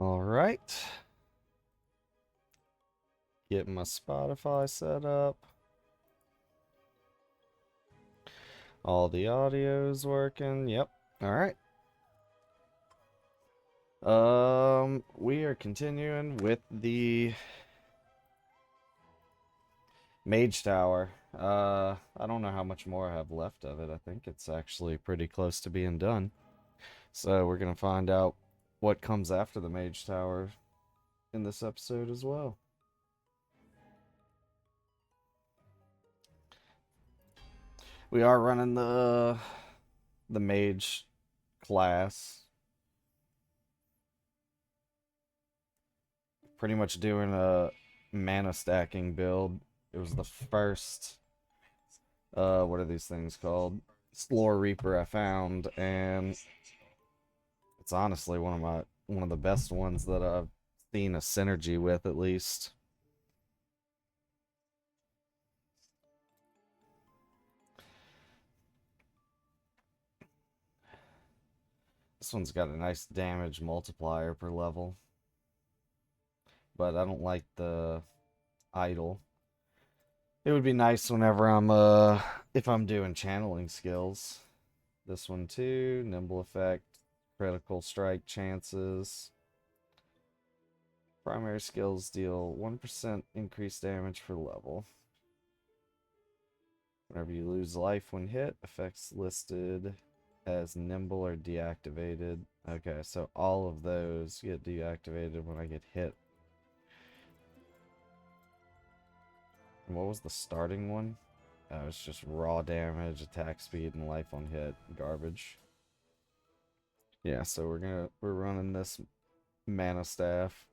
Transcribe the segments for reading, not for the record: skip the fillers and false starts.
All right. Get my Spotify set up. All the audio's working. Yep. All right. We are continuing with the Mage Tower. I don't know how much more I have left of it. I think it's actually pretty close to being done. So we're gonna find out what comes after the Mage Tower in this episode as well. We are running the mage class. Pretty much doing a mana stacking build. It was the first what are these things called? Slore Reaper I found, and it's honestly one of the best ones that I've seen a synergy with, at least. This one's got a nice damage multiplier per level, but I don't like the idle. It would be nice whenever if I'm doing channeling skills. This one too, nimble effect, critical strike chances. Primary skills deal 1% increased damage per level. Whenever you lose life when hit, effects listed as nimble are deactivated. Okay, so all of those get deactivated when I get hit. And what was the starting one? Oh, it's just raw damage, attack speed, and life on hit. Garbage. Yeah, so we're running this mana staff.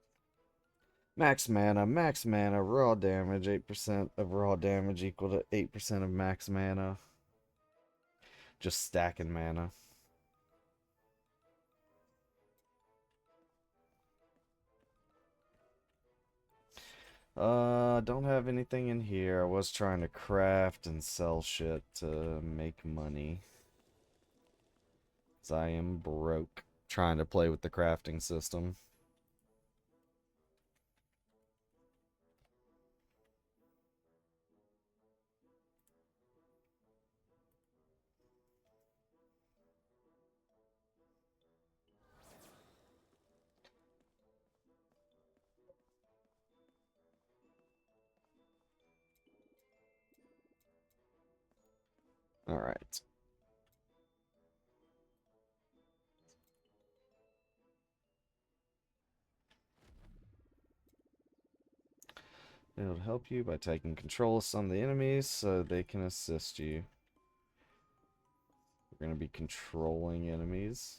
Max mana, raw damage, 8% of raw damage equal to 8% of max mana. Just stacking mana. Don't have anything in here. I was trying to craft and sell shit to make money. 'Cause I am broke trying to play with the crafting system. Alright. It'll help you by taking control of some of the enemies so they can assist you. We're going to be controlling enemies.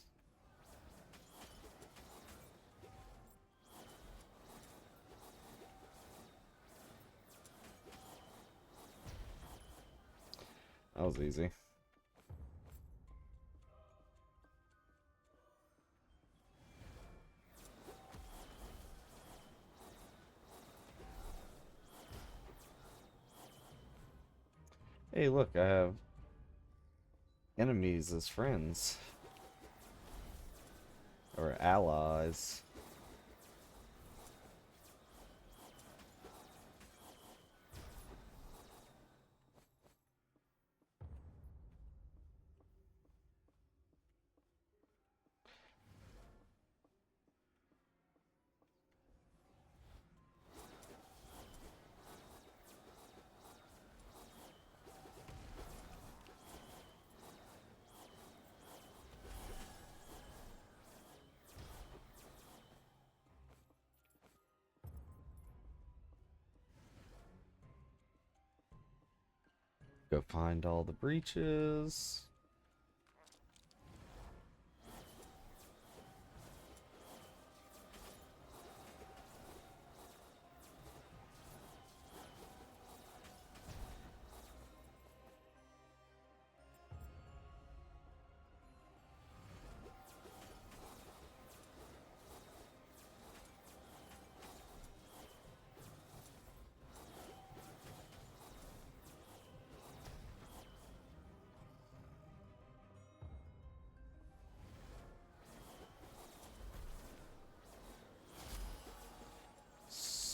That was easy. Hey, look, I have enemies as friends. Or allies. Go find all the breaches.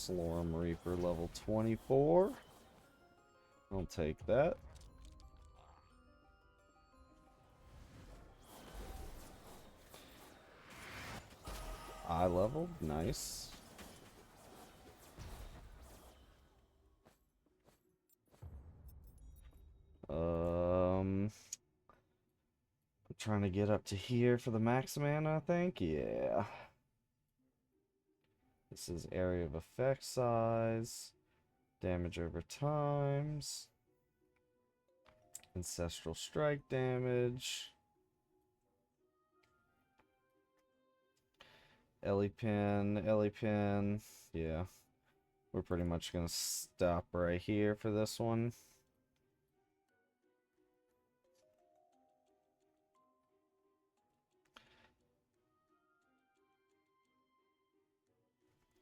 Slorm Reaper level 24. I'll take that. Eye level, nice. I'm trying to get up to here for the max mana, I think. Yeah. This is area of effect size, damage over times, ancestral strike damage, Ellie pin. Yeah. We're pretty much gonna stop right here for this one.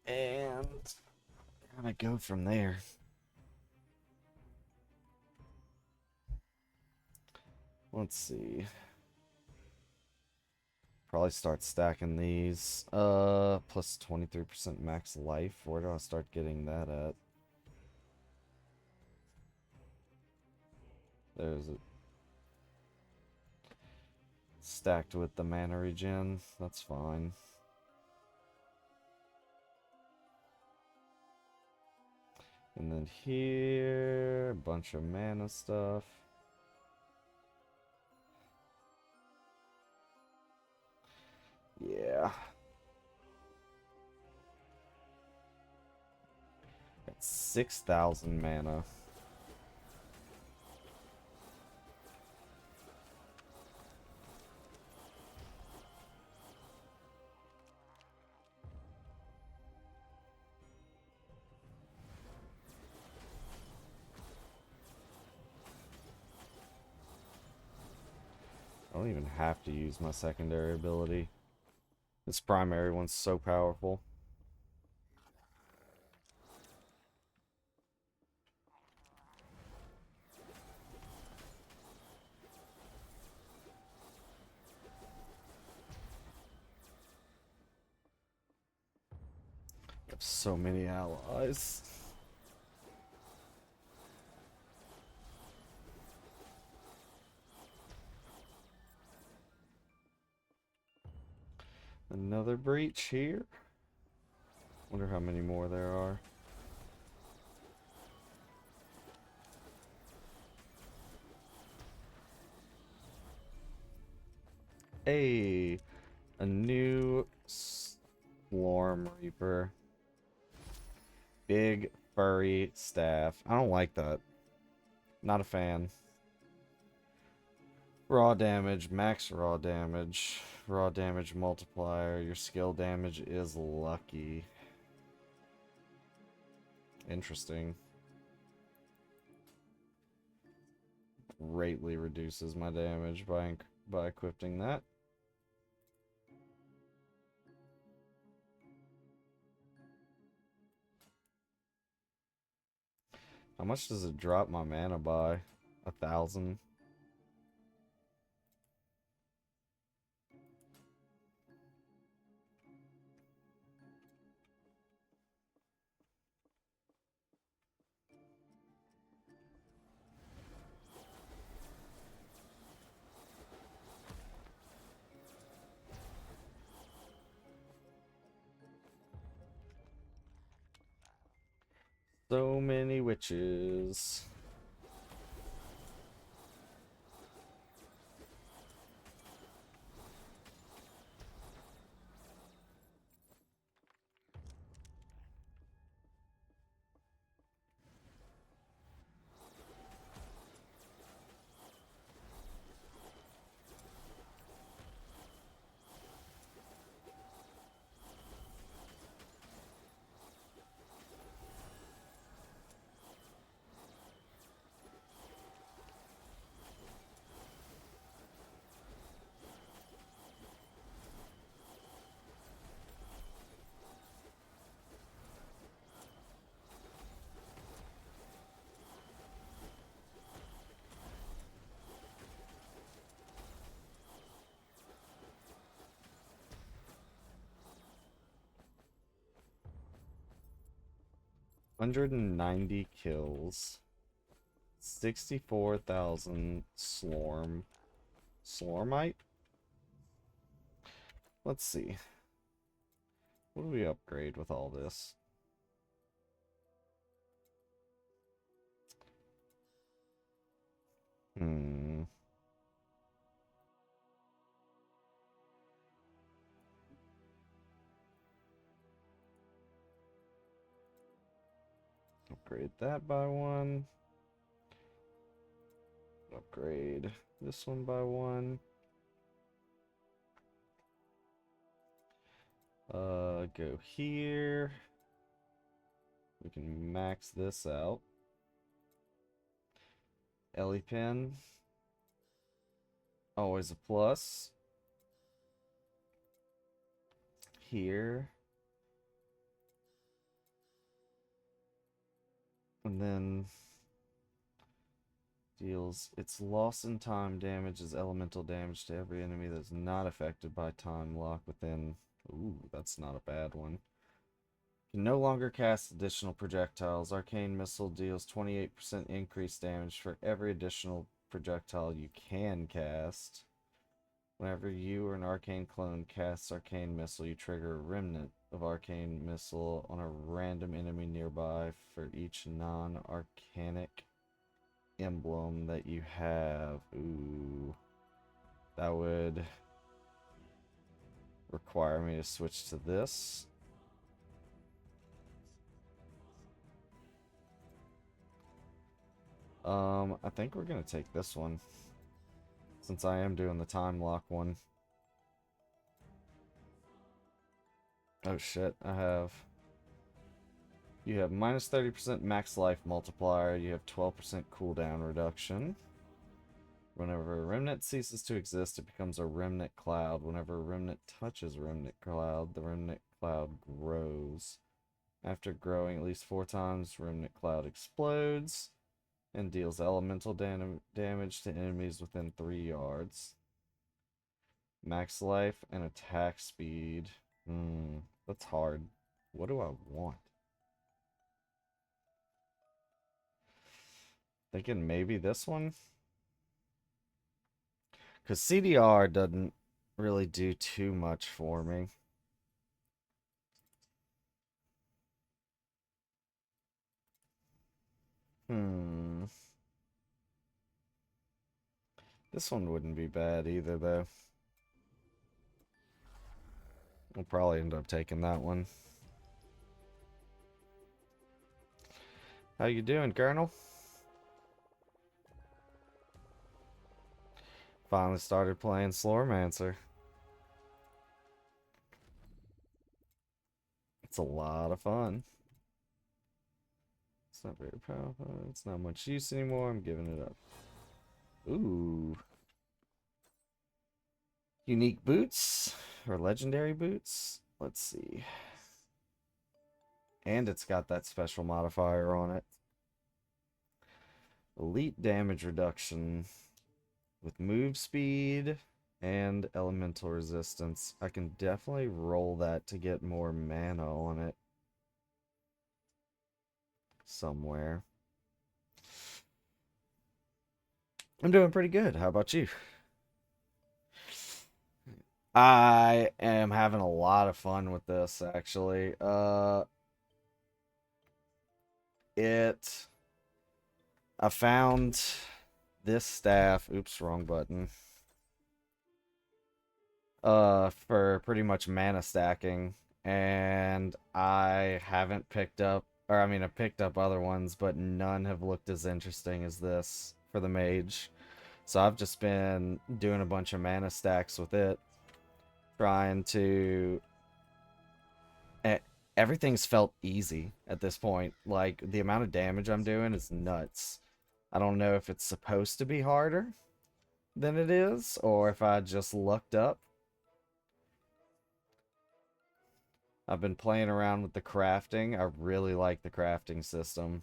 And kind of go from there. Let's see. Probably start stacking these. Plus 23% max life. Where do I start getting that at? There's it. Stacked with the mana regen. That's fine. And then here, a bunch of mana stuff. Yeah. Got 6,000 mana. I don't even have to use my secondary ability. This primary one's so powerful. I have so many allies. Another breach here. Wonder how many more there are. Hey, a new Slorm Reaper. Big furry staff. I don't like that. Not a fan. Raw damage, max raw damage multiplier. Your skill damage is lucky. Interesting. Greatly reduces my damage by equipping that. How much does it drop my mana by? 1,000. So many witches. 190 kills. 64,000 Slormite? Let's see. What do we upgrade with all this? Hmm. Upgrade that by one. Upgrade this one by one. Go here. We can max this out. Ellie pin. Always a plus. Here. And then deals its loss in time damage as elemental damage to every enemy that's not affected by time lock within. Ooh, that's not a bad one. Can no longer cast additional projectiles. Arcane Missile deals 28% increased damage for every additional projectile you can cast. Whenever you or an arcane clone casts Arcane Missile, you trigger a remnant of Arcane Missile on a random enemy nearby for each non-arcanic emblem that you have. Ooh. That would require me to switch to this. I think we're gonna take this one, since I am doing the time lock one. Oh shit, you have minus 30% max life multiplier, you have 12% cooldown reduction. Whenever a remnant ceases to exist, it becomes a remnant cloud. Whenever a remnant touches a remnant cloud, the remnant cloud grows. After growing at least 4 times, remnant cloud explodes and deals elemental damage to enemies within 3 yards. Max life and attack speed. That's hard. What do I want? Thinking maybe this one? Because CDR doesn't really do too much for me. This one wouldn't be bad either, though. We'll probably end up taking that one. How you doing, Colonel? Finally started playing Slormancer. It's a lot of fun. It's not very powerful. It's not much use anymore. I'm giving it up. Ooh. Unique boots or legendary boots. Let's see. And it's got that special modifier on it. Elite damage reduction with move speed and elemental resistance. I can definitely roll that to get more mana on it somewhere. I'm doing pretty good. How about you? I am having a lot of fun with this, actually. I found this staff. Oops, wrong button. For pretty much mana stacking, and I haven't picked up, or I mean, I've picked up other ones, but none have looked as interesting as this for the mage. So I've just been doing a bunch of mana stacks with it, trying to. Everything's felt easy at this point. Like, the amount of damage I'm doing is nuts. I don't know if it's supposed to be harder than it is, or if I just lucked up. I've been playing around with the crafting. I really like the crafting system.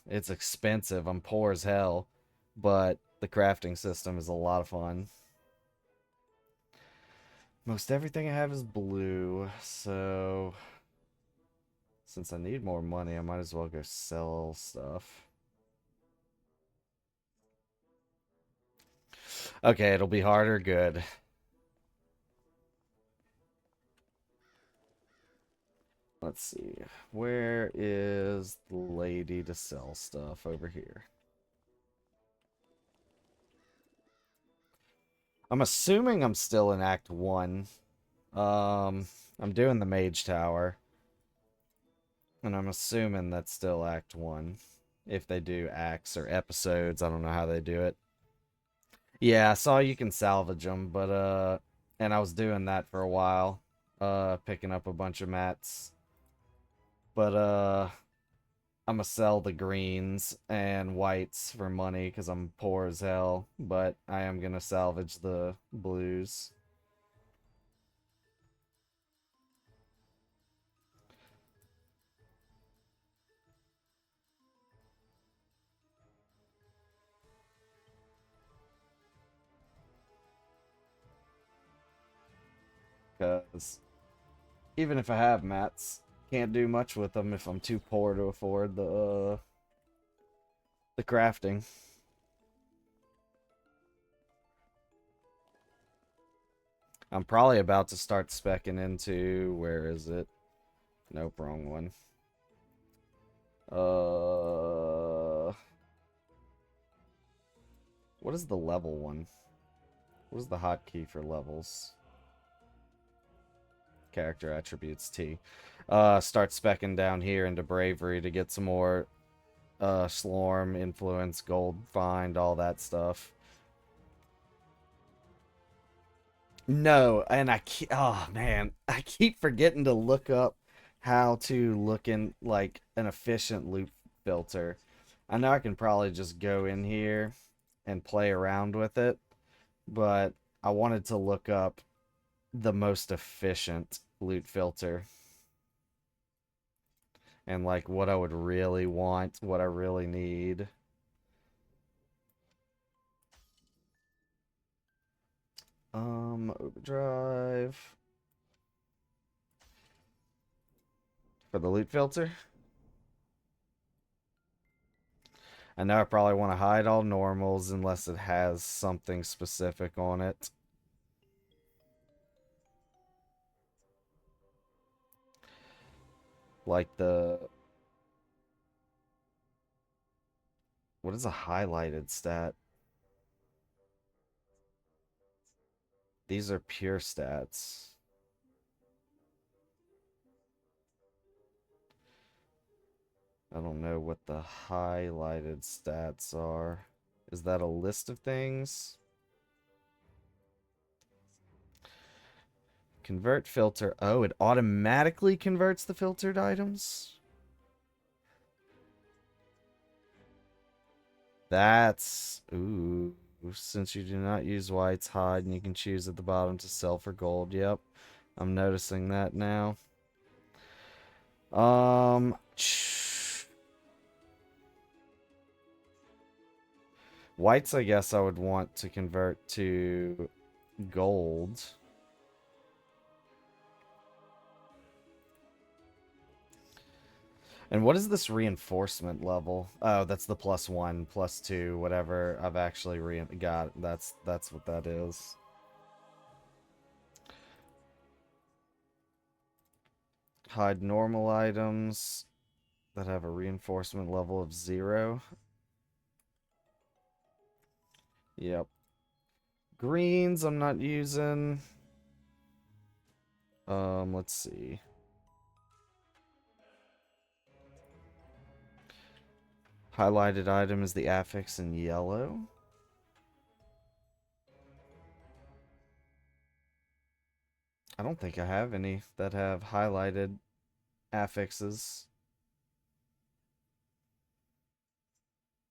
It's expensive. I'm poor as hell, but the crafting system is a lot of fun. Most everything I have is blue, so Since I need more money, I might as well go sell stuff. Okay, it'll be harder. Good. Let's see. Where is the lady to sell stuff? Over here. I'm assuming I'm still in Act 1. I'm doing the Mage Tower. And I'm assuming that's still Act 1. If they do acts or episodes, I don't know how they do it. Yeah, I saw you can salvage them, but, and I was doing that for a while. Picking up a bunch of mats. But, I'm gonna sell the greens and whites for money because I'm poor as hell. But I am gonna salvage the blues. Because even if I have mats, can't do much with them if I'm too poor to afford the crafting. I'm probably about to start specking into, where is it? Nope, wrong one. What is the level one? What is the hotkey for levels? Character attributes T. Start specking down here into bravery to get some more Slorm, influence, gold, find, all that stuff. No, and oh man, I keep forgetting to look up how to look in like an efficient loop filter. I know I can probably just go in here and play around with it, but I wanted to look up the most efficient loot filter and like what I would really want, what I really need. Overdrive for the loot filter. I know I probably want to hide all normals unless it has something specific on it. Like what is a highlighted stat? These are pure stats. I don't know what the highlighted stats are. Is that a list of things? Convert filter. Oh, it automatically converts the filtered items? That's... Ooh. Since you do not use whites, hide, and you can choose at the bottom to sell for gold. Yep. I'm noticing that now. Whites, I guess I would want to convert to gold. And what is this reinforcement level? Oh, that's the +1, +2, whatever I've actually got. That's what that is. Hide normal items that have a reinforcement level of 0. Yep. Greens I'm not using. Let's see. Highlighted item is the affix in yellow. I don't think I have any that have highlighted affixes.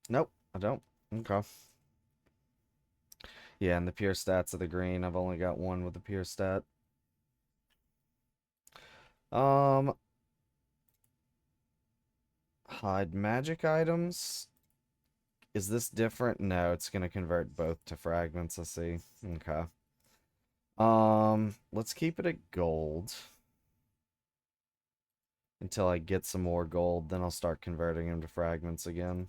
Nope, I don't. Okay. Yeah, and the pure stats of the green, I've only got one with the pure stat. Hide magic items. Is this different? No, it's gonna convert both to fragments, I see. Okay. Let's keep it at gold. until I get some more gold. Then I'll start converting them to fragments again.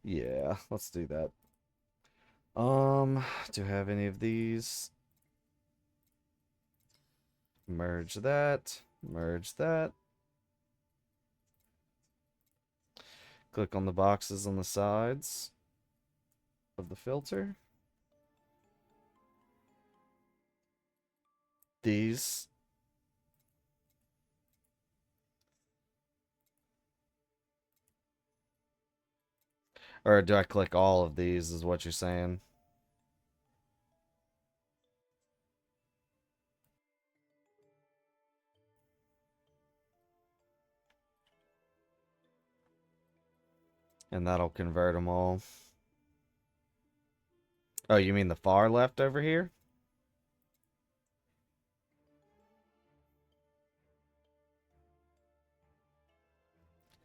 Yeah, let's do that. Do I have any of these? Merge that. Merge that. Click on the boxes on the sides of the filter. These. Or do I click all of these, is what you're saying? And that'll convert them all. Oh, you mean the far left over here?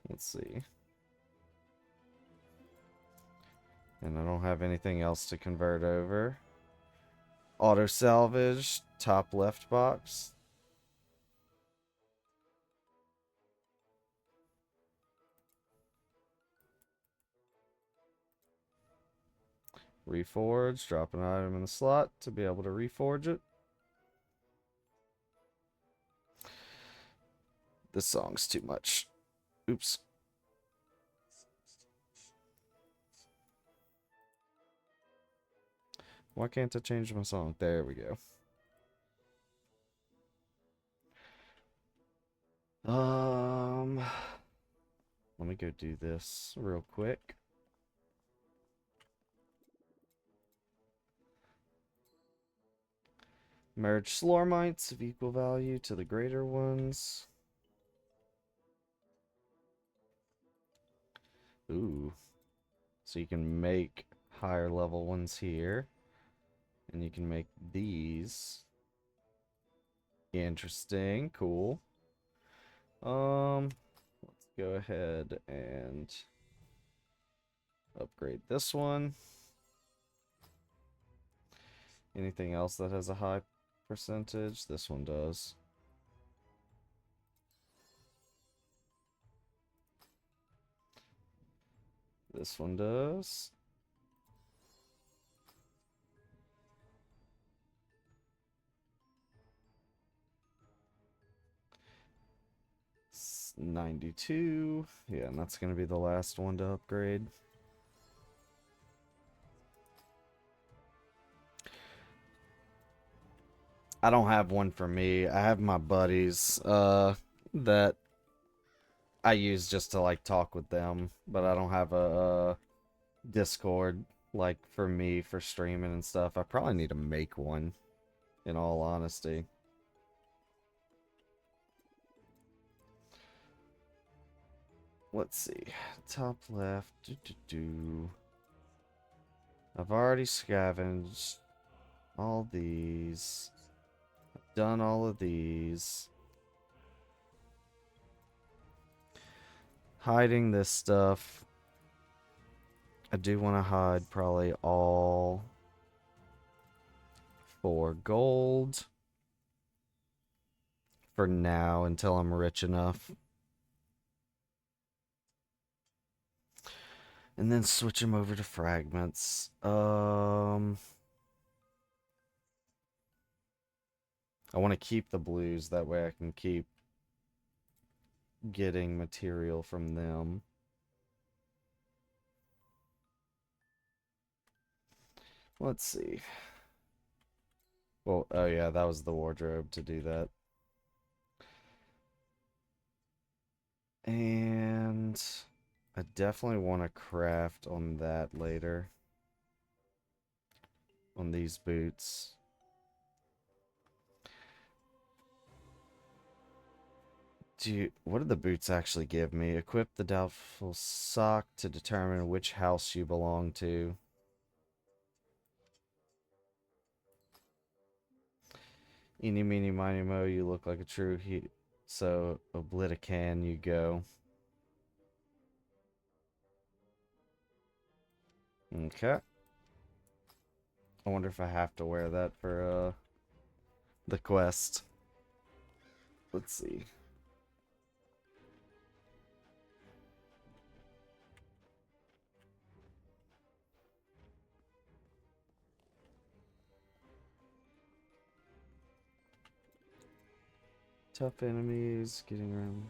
Let's see. And I don't have anything else to convert over. Auto salvage, top left box. Reforge, drop an item in the slot to be able to reforge it. This song's too much. Oops. Why can't I change my song? There we go. Let me go do this real quick. Merge Slormites of equal value to the greater ones. Ooh. So you can make higher level ones here. And you can make these. Interesting. Cool. Let's go ahead and upgrade this one. Anything else that has a high percentage? This one does. This one does. It's 92. Yeah, and that's going to be the last one to upgrade. I don't have one for me. I have my buddies that I use just to like talk with them, but I don't have a Discord like for me for streaming and stuff. I probably need to make one, in all honesty. Let's see. Top left. I've already scavenged all these. I've done all of these. Hiding this stuff. I do want to hide probably all for gold for now until I'm rich enough. And then switch them over to fragments. I want to keep the blues, that way I can keep getting material from them. Let's see. Well, oh yeah, that was the wardrobe to do that. And I definitely want to craft on that later. On these boots. What did the boots actually give me? Equip the doubtful sock to determine which house you belong to. Eeny, meeny, miny, mo, you look like a true so Oblitican you go. Okay. I wonder if I have to wear that for the quest. Let's see. Tough enemies, getting around.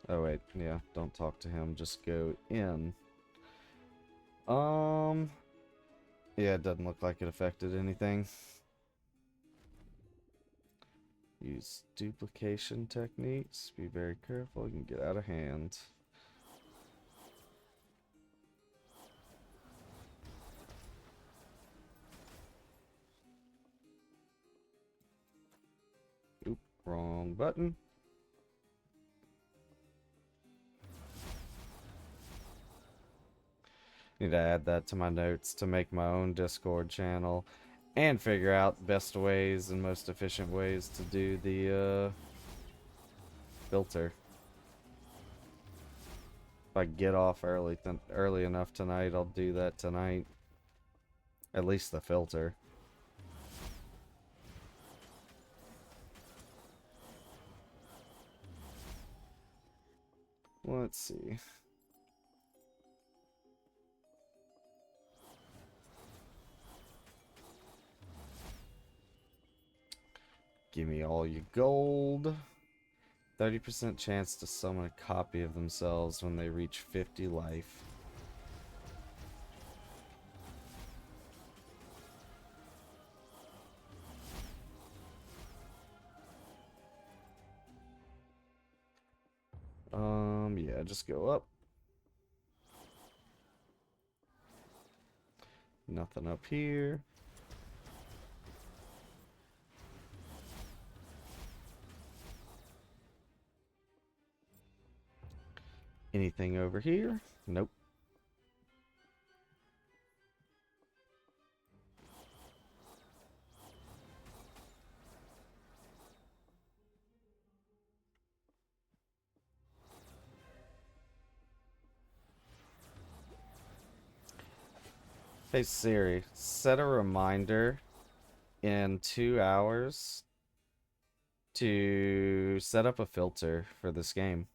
Oh wait, yeah, don't talk to him, just go in. Yeah, it doesn't look like it affected anything. Use duplication techniques, be very careful, you can get out of hand. Oop, wrong button. Need to add that to my notes to make my own Discord channel and figure out best ways and most efficient ways to do the filter. If I get off early enough tonight, I'll do that tonight. At least the filter. Let's see. Give me all your gold. 30% chance to summon a copy of themselves when they reach 50 life. Yeah, just go up. Nothing up here. Anything over here? Nope. Hey Siri, set a reminder in 2 hours to set up a filter for this game.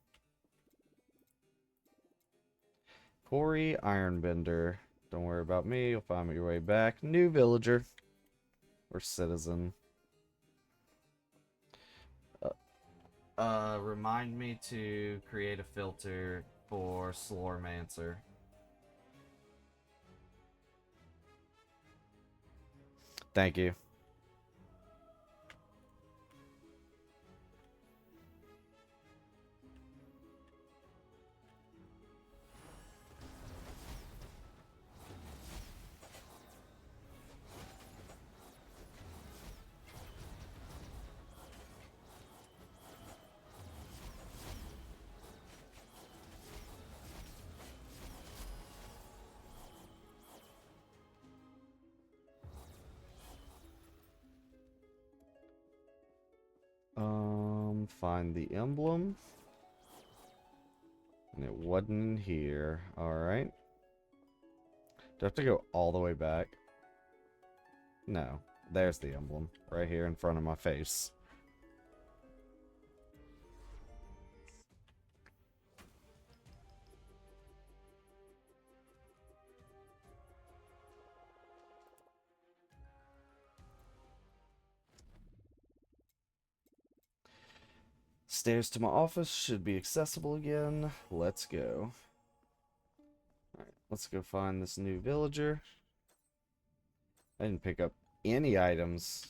Corey Ironbender. Don't worry about me, you'll find your way back. New villager. Or citizen. Remind me to create a filter for Slormancer. Thank you. Find the emblem. And it wasn't in here. Alright. Do I have to go all the way back? No. There's the emblem. Right here in front of my face. Stairs to my office should be accessible again. Let's go. Alright, let's go find this new villager. I didn't pick up any items.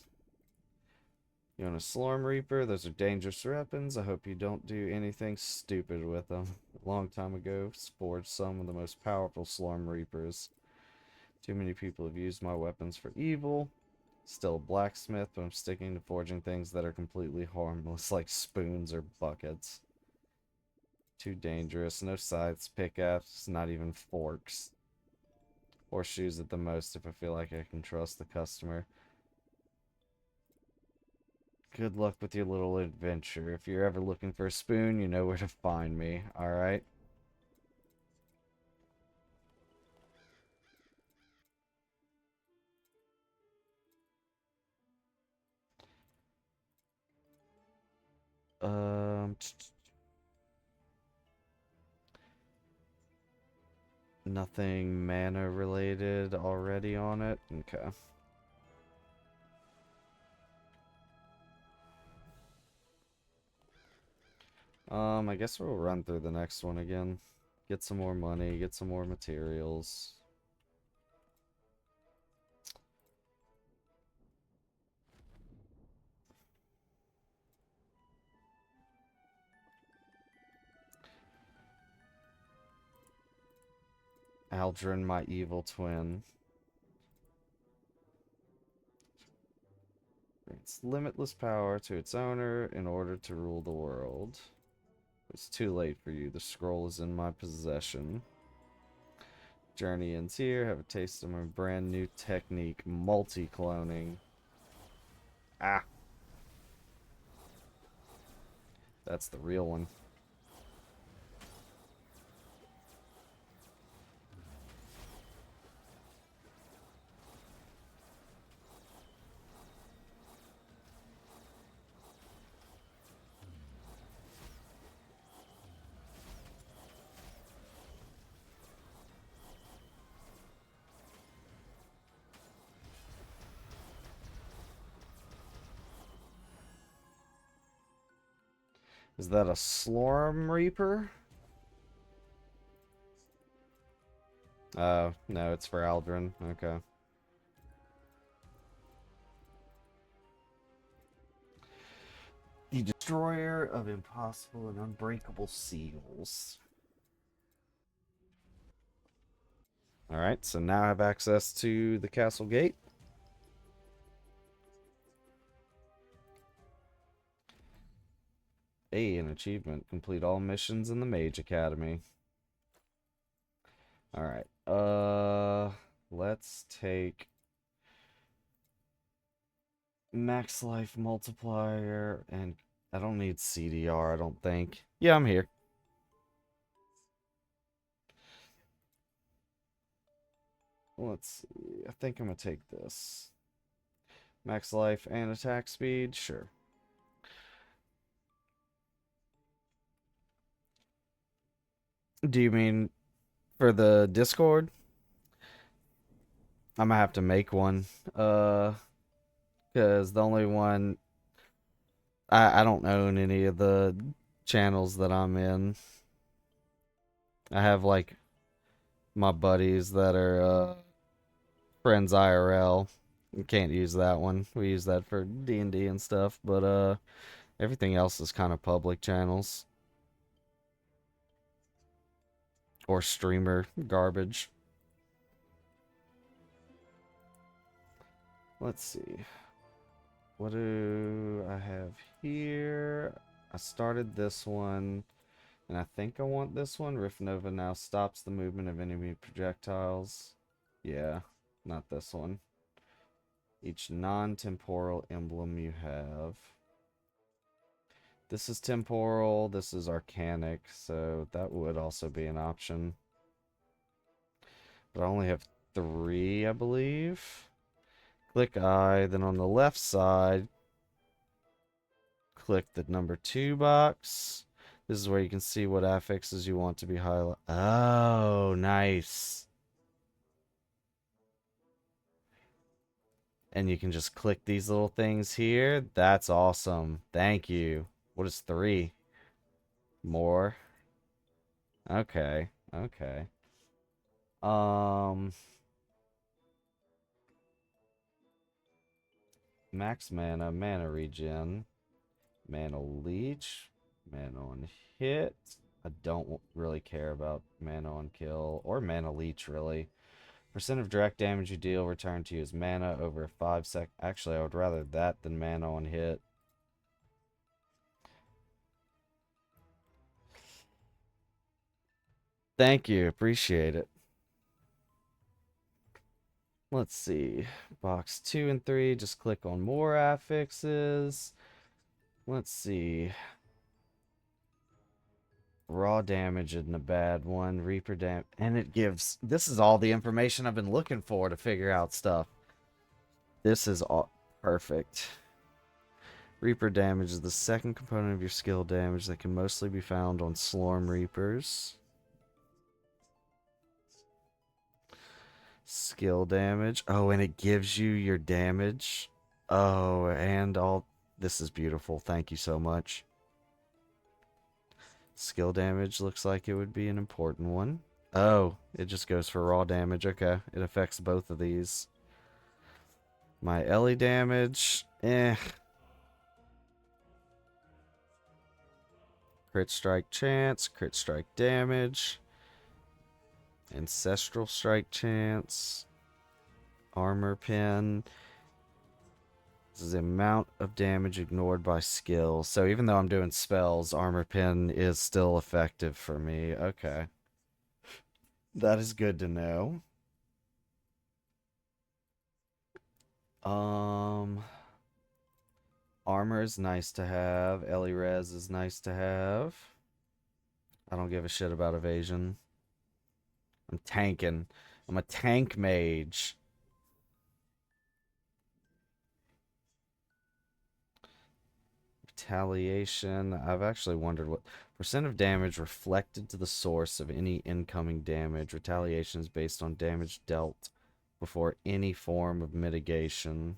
You want a Slorm Reaper? Those are dangerous weapons. I hope you don't do anything stupid with them. A long time ago, forged some of the most powerful Slorm Reapers. Too many people have used my weapons for evil. Still a blacksmith, but I'm sticking to forging things that are completely harmless, like spoons or buckets. Too dangerous. No scythes, pickaxes, not even forks. Horseshoes at the most if I feel like I can trust the customer. Good luck with your little adventure. If you're ever looking for a spoon, you know where to find me, alright? Nothing mana related already on it. Okay. I guess we'll run through the next one again. Get some more money, get some more materials. Aldrin, my evil twin. It's limitless power to its owner in order to rule the world. It's too late for you. The scroll is in my possession. Journey ends here. Have a taste of my brand new technique, multi-cloning. Ah. That's the real one. Is that a Slorm Reaper? Oh, no, it's for Aldrin. Okay. The destroyer of impossible and unbreakable seals. Alright, so now I have access to the castle gate. An achievement. Complete all missions in the Mage Academy. Alright, let's take max life multiplier, and I don't need CDR, I don't think. Yeah, I'm here. Let's see, I think I'm gonna take this. Max life and attack speed, sure. Do you mean for the Discord? I'm gonna have to make one. Because the only one I don't own any of the channels that I'm in. I have like my buddies that are friends IRL. We can't use that one. We use that for D&D and stuff, but everything else is kind of public channels or streamer garbage. Let's see. What do I have here? I started this one, and I think I want this one. Rift Nova now stops the movement of enemy projectiles. Yeah, not this one. Each non-temporal emblem you have. This is temporal, this is arcanic, so that would also be an option. But I only have 3, I believe. Click I, then on the left side, click the number 2 box. This is where you can see what affixes you want to be highlighted. Oh, nice. And you can just click these little things here. That's awesome. Thank you. What is 3? More. Okay. Okay. Max mana, mana regen, mana leech, mana on hit. I don't really care about mana on kill or mana leech really. Percent of direct damage you deal returned to you as mana over 5 sec. Actually, I would rather that than mana on hit. Thank you, appreciate it. Let's see. Box 2 and 3, just click on more affixes. Let's see. Raw damage in the bad one. Reaper damage. And it gives... This is all the information I've been looking for to figure out stuff. This is all... Perfect. Reaper damage is the second component of your skill damage that can mostly be found on Slorm Reapers. Skill damage. Oh, and it gives you your damage. Oh, and all. This is beautiful. Thank you so much. Skill damage looks like it would be an important one. Oh, it just goes for raw damage. Okay, it affects both of these. My Ellie damage. Crit strike chance. Crit strike damage. Ancestral strike chance. Armor pin. This is the amount of damage ignored by skill. So even though I'm doing spells, armor pin is still effective for me. Okay. That is good to know. Armor is nice to have. Ellie Res is nice to have. I don't give a shit about evasion. I'm tanking. I'm a tank mage. Retaliation. I've actually wondered what percent of damage reflected to the source of any incoming damage. Retaliation is based on damage dealt before any form of mitigation.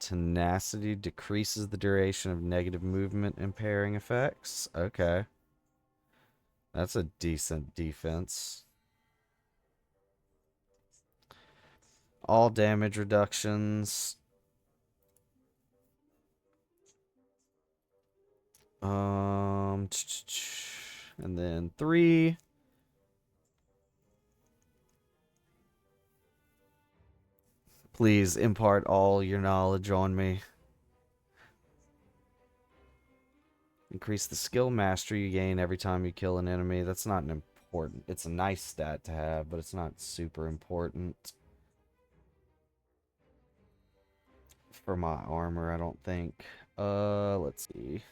Tenacity decreases the duration of negative movement impairing effects. Okay. That's a decent defense. All damage reductions. And then 3. Please impart all your knowledge on me. Increase the skill mastery you gain every time you kill an enemy. That's not an important. It's a nice stat to have, but it's not super important. For my armor, I don't think. Let's see.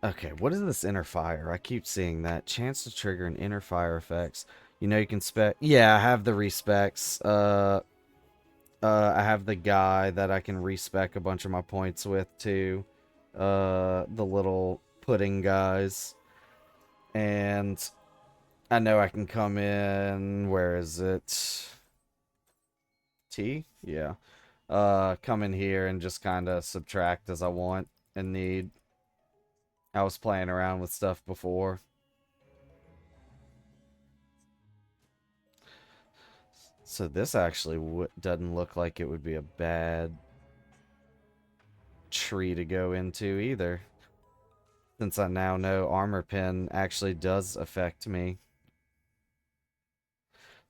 Okay, what is this inner fire? I keep seeing that. Chance to trigger an inner fire effects. You know you can spec. Yeah, I have the respecs. I have the guy that I can respec a bunch of my points with too. The little pudding guys. And I know I can come in. Where is it? T? Yeah. Come in here and just kind of subtract as I want and need. I was playing around with stuff before. So this actually doesn't look like it would be a bad tree to go into either. Since I now know armor pin actually does affect me.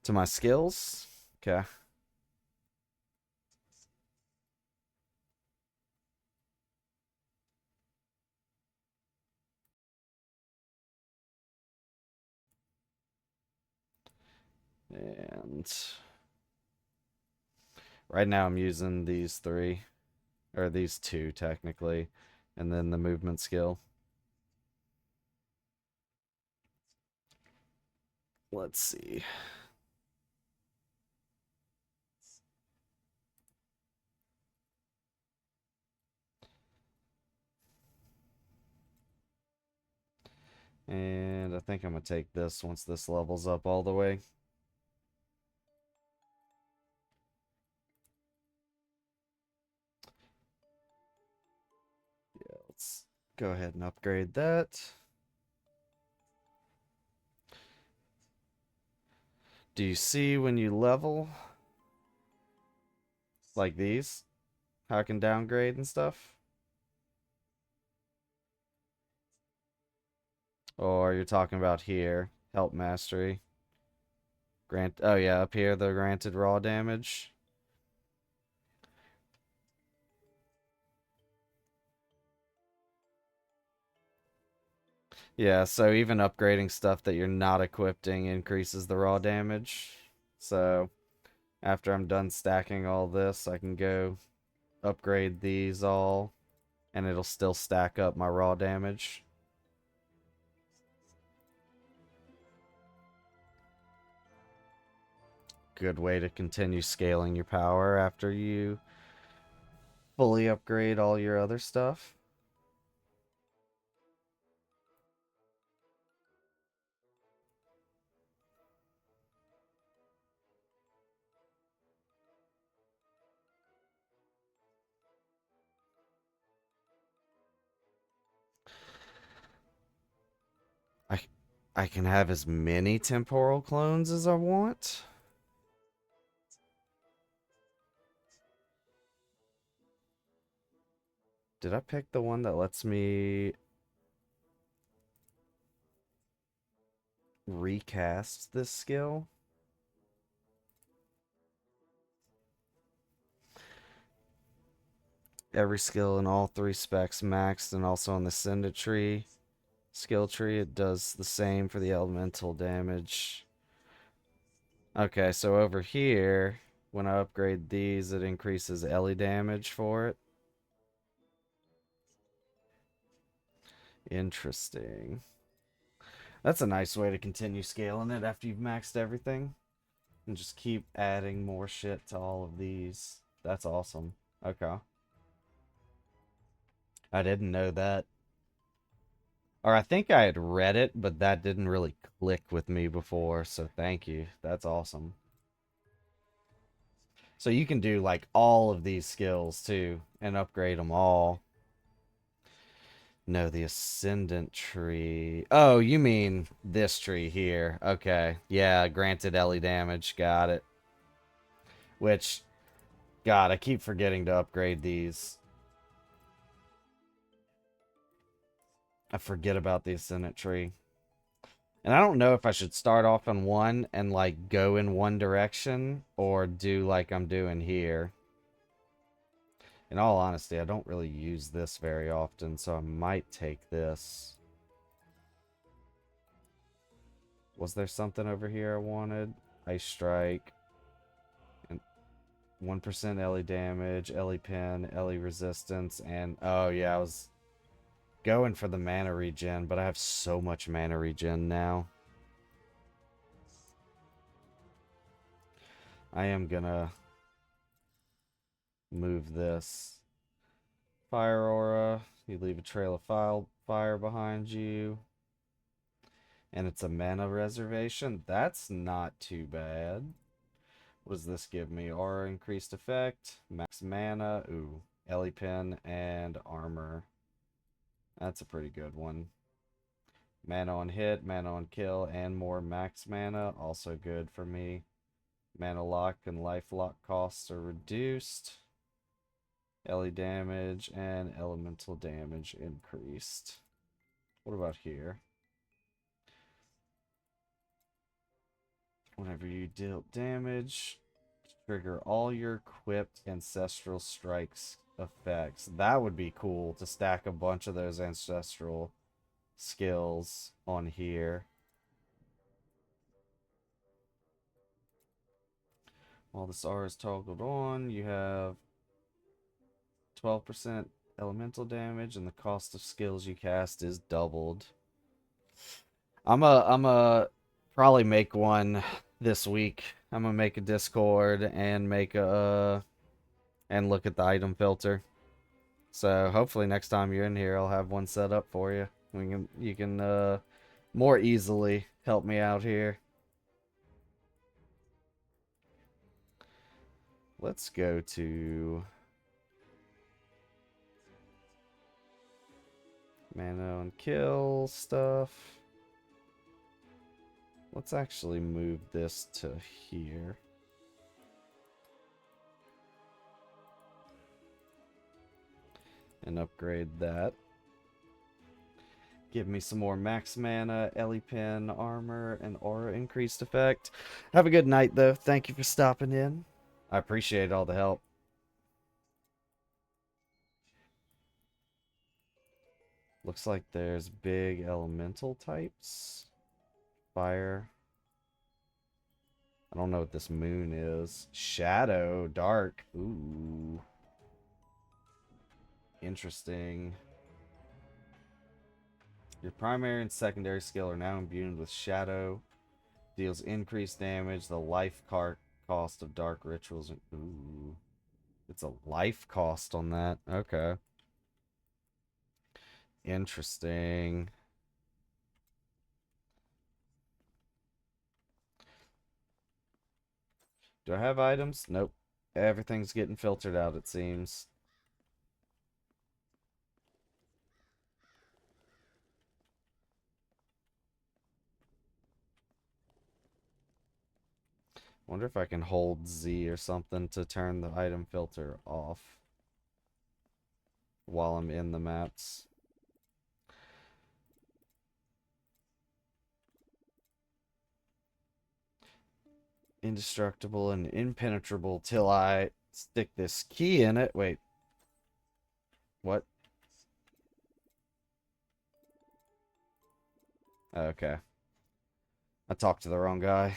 To my skills? Okay. And right now I'm using these 3. Or these 2, technically. And then the movement skill. Let's see. And I think I'm going to take this once this levels up all the way. Yeah, let's go ahead and upgrade that. Do you see when you level? Like these? How I can downgrade and stuff? Or you're talking about here? Help mastery. Grant. Oh, yeah, up here, the granted raw damage. Yeah, so even upgrading stuff that you're not equipping increases the raw damage. So after I'm done stacking all this, I can go upgrade these all, and it'll still stack up my raw damage. good way to continue scaling your power after you fully upgrade all your other stuff. I I can have as many temporal clones as I want. Did I pick the one that lets me recast this skill? Every skill in all 3 specs maxed, and also on the Ascendant tree, skill tree, it does the same for the elemental damage. Okay, so over here, when I upgrade these, it increases Ellie damage for it. Interesting. That's a nice way to continue scaling it after you've maxed everything. And just keep adding more shit to all of these. That's awesome. Okay. I didn't know that. Or I think I had read it, but that didn't really click with me before, so thank you. That's awesome. So you can do like all of these skills too and upgrade them all. No, the Ascendant tree. Oh, you mean this tree here. Okay. Yeah, granted Ellie damage. Got it. Which, God, I keep forgetting to upgrade these. I forget about the Ascendant tree. And I don't know if I should start off on one and like go in one direction or do like I'm doing here. In all honesty, I don't really use this very often, so I might take this. Was there something over here I wanted? Ice Strike. And 1% Ellie damage, Ellie pin, Ellie resistance, and oh yeah, I was going for the mana regen, but I have so much mana regen now. I am gonna move this. Fire aura. You leave a trail of fire behind you. And it's a mana reservation. That's not too bad. What does this give me? Aura increased effect, max mana, ooh, Ellie pin, and armor. That's a pretty good one. Mana on hit, mana on kill, and more max mana. Also good for me. Mana lock and life lock costs are reduced. Ellie damage and elemental damage increased. What about here? Whenever you deal damage, trigger all your equipped ancestral strikes effects. That would be cool to stack a bunch of those ancestral skills on here. While this R is toggled on, you have 12% elemental damage, and the cost of skills you cast is doubled. I'm a probably make one this week. I'm gonna make a Discord and make a and look at the item filter. So hopefully next time you're in here, I'll have one set up for you. You can more easily help me out here. Let's go to mana and kill stuff. Let's actually move this to here. And upgrade that. Give me some more max mana, Ellie pin, armor, and aura increased effect. Have a good night, though. Thank you for stopping in. I appreciate all the help. Looks like there's big elemental types. Fire. I don't know what this moon is. Shadow, dark. Ooh. Interesting. Your primary and secondary skill are now imbued with shadow. Deals increased damage. The life Cost of dark rituals. Ooh. It's a life cost on that. Okay. Interesting. Do I have items? Nope. Everything's getting filtered out, it seems. Wonder if I can hold Z or something to turn the item filter off while I'm in the maps. Indestructible and impenetrable till I stick this key in it. Wait. What? Okay. I talked to the wrong guy.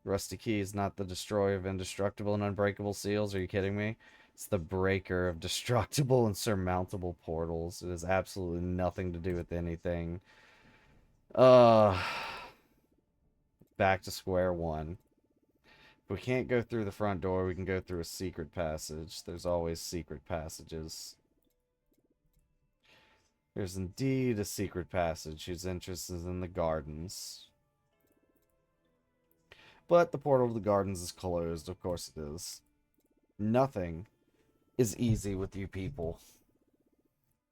Rusty Key is not the destroyer of indestructible and unbreakable seals. Are you kidding me? It's the breaker of destructible and surmountable portals. It has absolutely nothing to do with anything. Uh, back to square one. If we can't go through the front door, we can go through a secret passage. There's always secret passages. There's indeed a secret passage whose interest is in the gardens. But the portal to the gardens is closed. Of course it is. Nothing is easy with you people.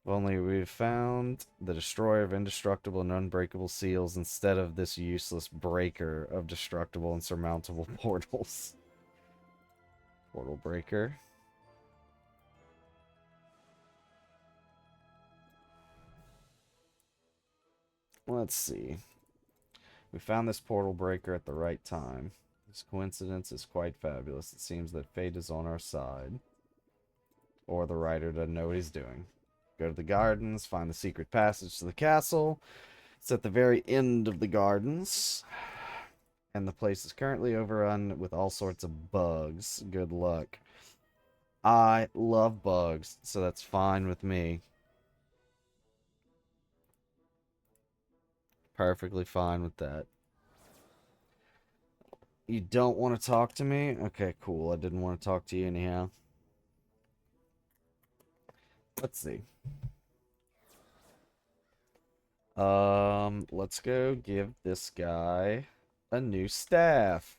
If only we've found the destroyer of indestructible and unbreakable seals instead of this useless breaker of destructible and surmountable portals. Portal breaker. Let's see. We found this portal breaker at the right time. This coincidence is quite fabulous. It seems that fate is on our side. Or the writer doesn't know what he's doing. Go to the gardens, find the secret passage to the castle. It's at the very end of the gardens. And the place is currently overrun with all sorts of bugs. Good luck. I love bugs, so that's fine with me. Perfectly fine with that. You don't want to talk to me? Okay, cool. I didn't want to talk to you anyhow. Let's see. Let's go give this guy a new staff.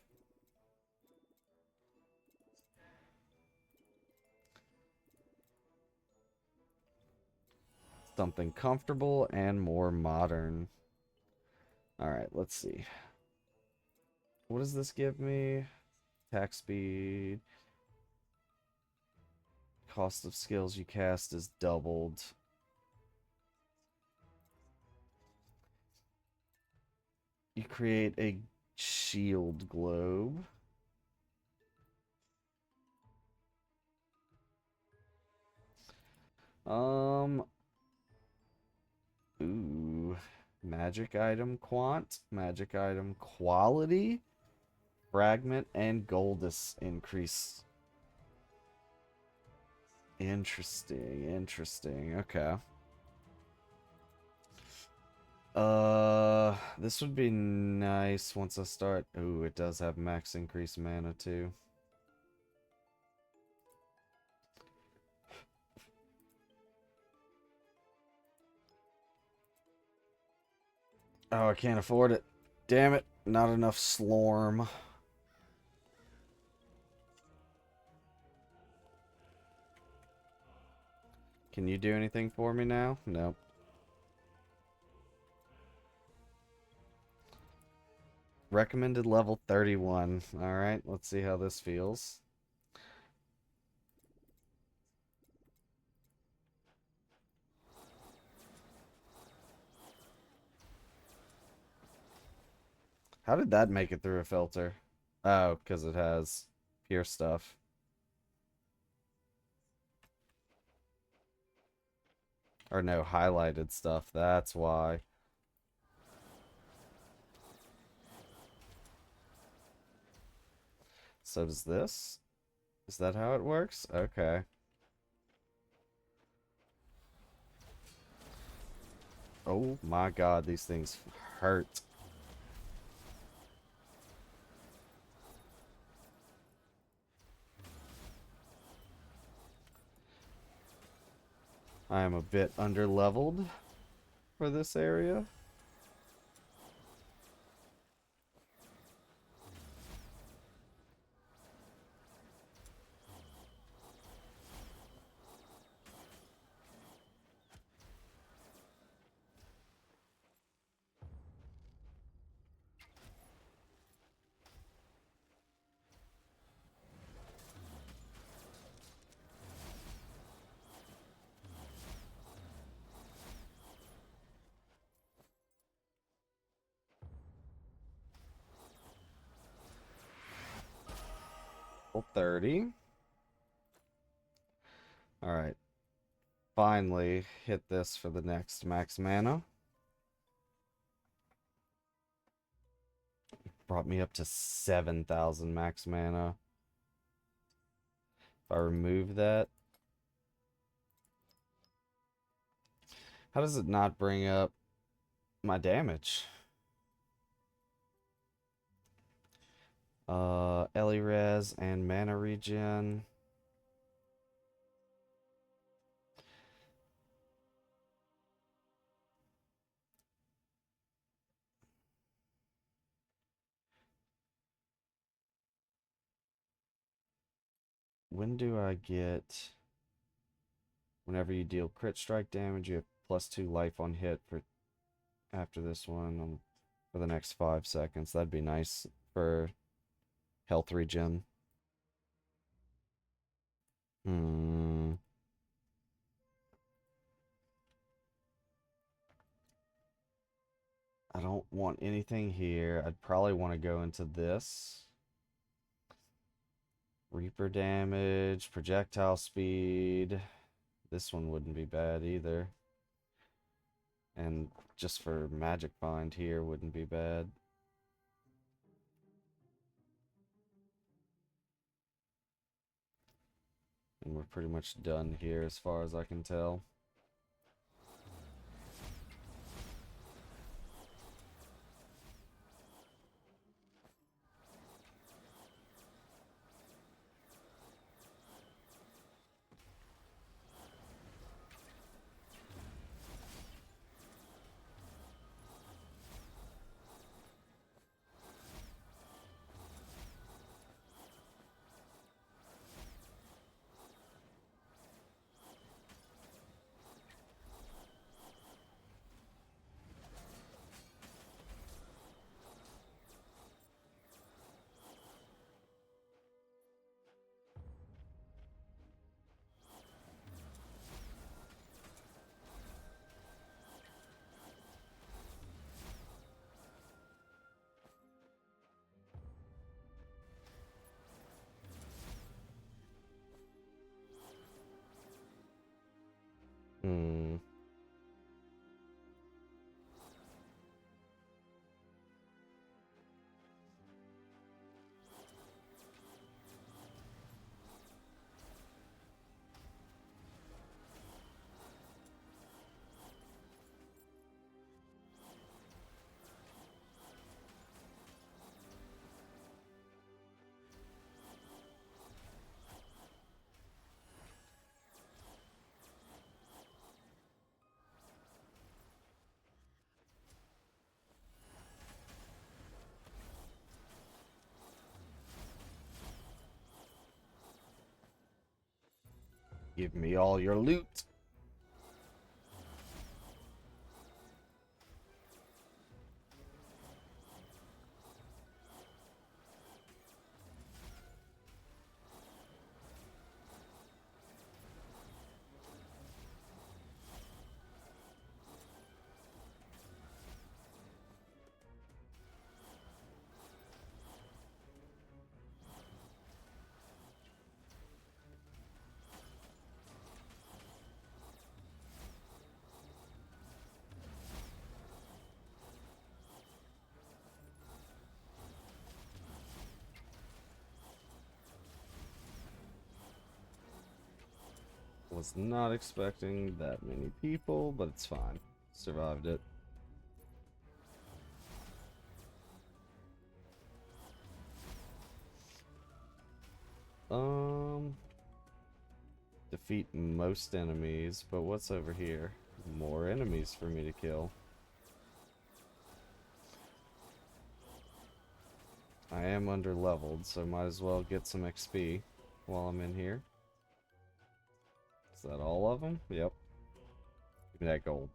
Something comfortable and more modern. Alright, let's see. What does this give me? Attack speed. Cost of skills you cast is doubled. You create a shield globe. Ooh. Magic item quant. Magic item quality. Fragment and Goldus increase. Interesting, interesting. Okay. This would be nice once I start. Ooh, it does have max increase mana too. Oh, I can't afford it. Damn it. Not enough Slorm. Can you do anything for me now? Nope. Recommended level 31. Alright, let's see how this feels. How did that make it through a filter? Oh, because it has pure stuff. Or no, highlighted stuff. That's why. So does this? Is that how it works? Okay. Oh my god, these things hurt. I am a bit under-leveled for this area. Well, 30. Alright. Finally hit this for the next max mana. Brought me up to 7,000 max mana. If I remove that, how does it not bring up my damage? Elirez and mana regen. When do I get... Whenever you deal crit strike damage, you have +2 life on hit for after this one for the next 5 seconds. That'd be nice for health regen. Hmm. I don't want anything here. I'd probably want to go into this. Reaper damage, projectile speed. This one wouldn't be bad either. And just for magic bind here wouldn't be bad. And we're pretty much done here as far as I can tell. Hmm. Give me all your loot. Was not expecting that many people, but it's fine. Survived it. Um, Defeat most enemies, but what's over here? More enemies for me to kill. I am under leveled, so might as well get some XP while I'm in here. Is that all of them? Yep. Give me that gold.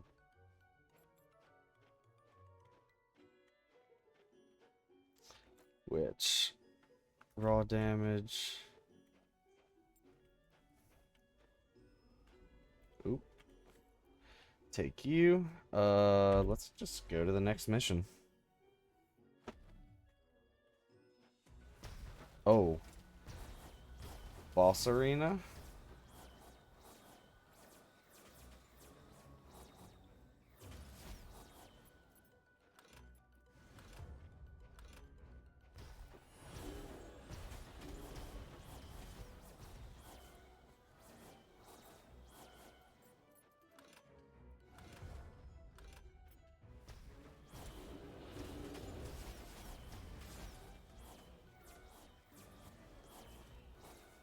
Which raw damage. Oop. Take you. Let's just go to the next mission. Oh. Boss arena?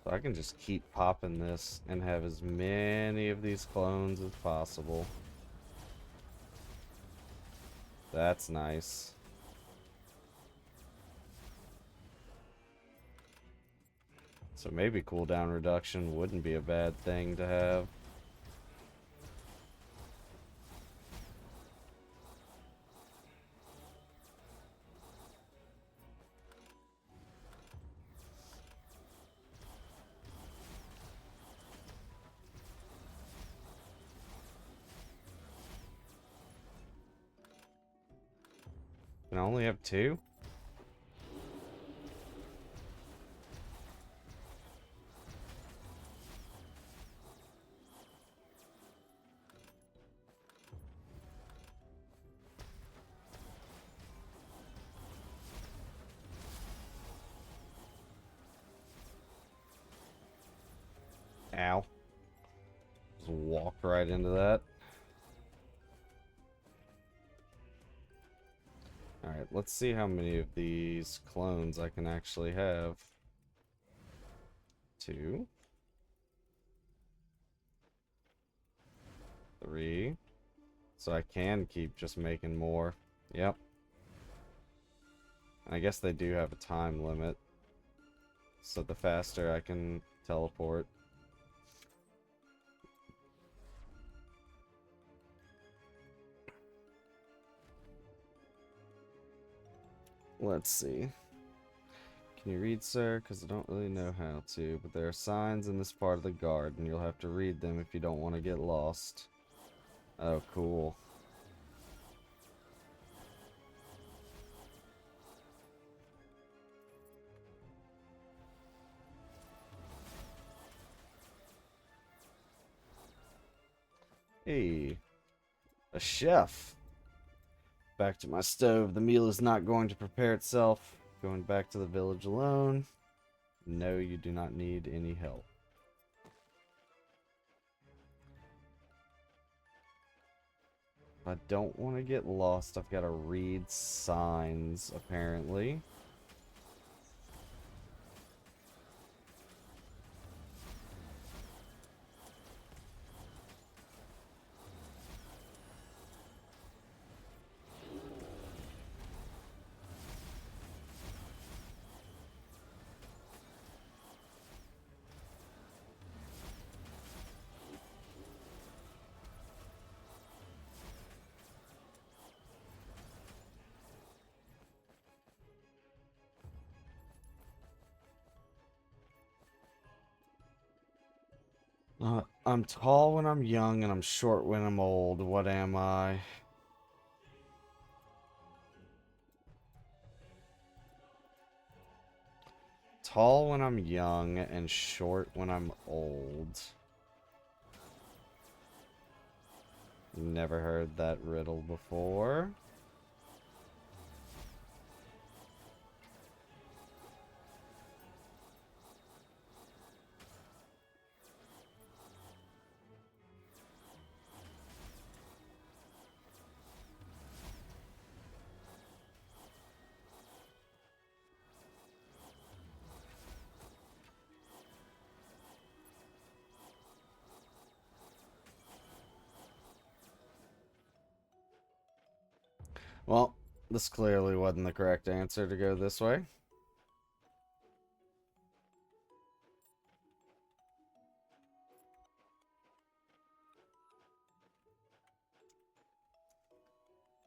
So I can just keep popping this and have as many of these clones as possible. That's nice. So maybe cooldown reduction wouldn't be a bad thing to have. Can I only have 2? Ow. Just walk right into that. Alright, let's see how many of these clones I can actually have. 2. 3. So I can keep just making more. Yep. I guess they do have a time limit. So the faster I can teleport. Let's see. Can you read, sir? Because I don't really know how to, but there are signs in this part of the garden. You'll have to read them if you don't want to get lost. Oh, cool. Hey, a chef. Back to my stove. The meal is not going to prepare itself. Going back to the village alone. No, you do not need any help. If I don't want to get lost, I've got to read signs, apparently. I'm tall when I'm young and I'm short when I'm old. What am I? Tall when I'm young and short when I'm old. Never heard that riddle before. Well, this clearly wasn't the correct answer to go this way.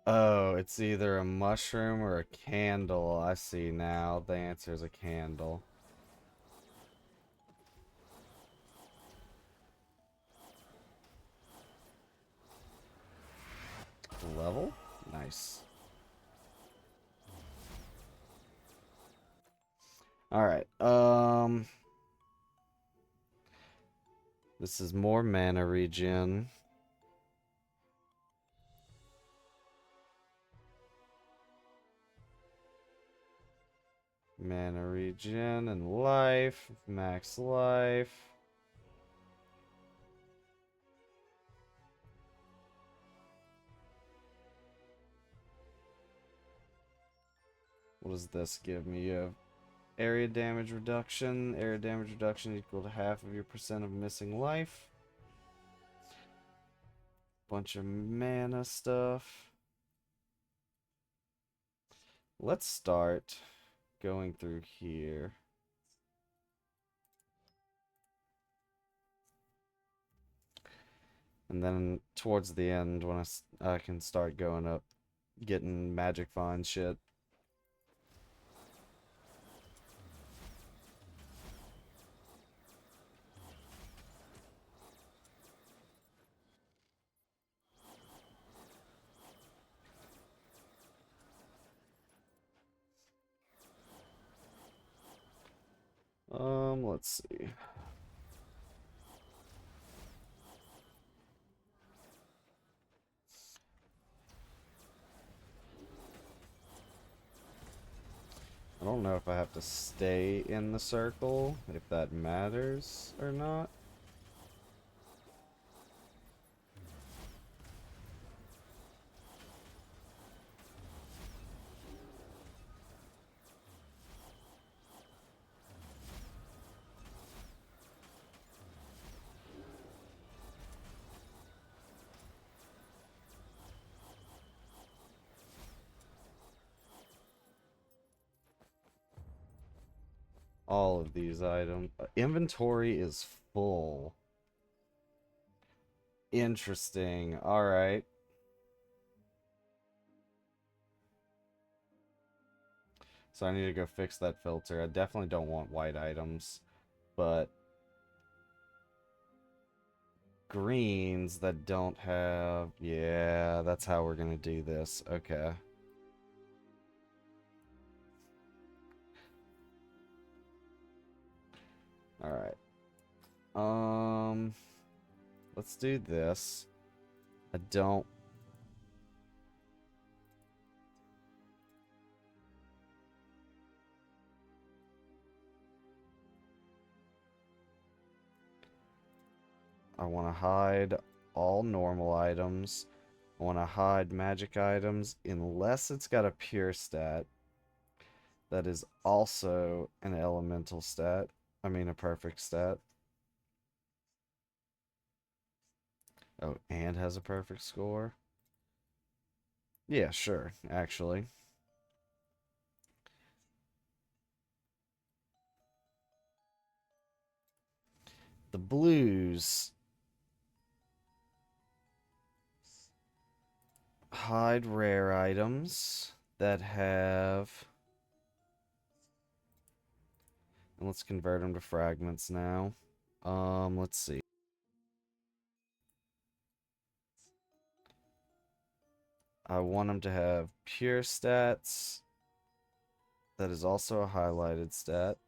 Oh, it's either a mushroom or a candle. I see now. The answer is a candle. Level? Nice. Alright, this is more mana regen. Mana regen and life. Max life. What does this give me? You have area damage reduction. Area damage reduction equal to half of your percent of missing life. Bunch of mana stuff. Let's start going through here. And then towards the end, when I can start going up, getting magic find shit. Let's see. I don't know if I have to stay in the circle, if that matters or not. All of these items. Inventory is full. Interesting. Alright. So I need to go fix that filter. I definitely don't want white items, but greens that don't have... Yeah, that's how we're gonna do this. Okay. Alright. Let's do this. I don't... I want to hide all normal items. I want to hide magic items unless it's got a pure stat that is also an elemental stat. I mean a perfect stat. Oh, and has a perfect score? Yeah, sure, actually. The blues hide rare items that have... And let's convert them to fragments now. Let's see. I want them to have pure stats. That is also a highlighted stat.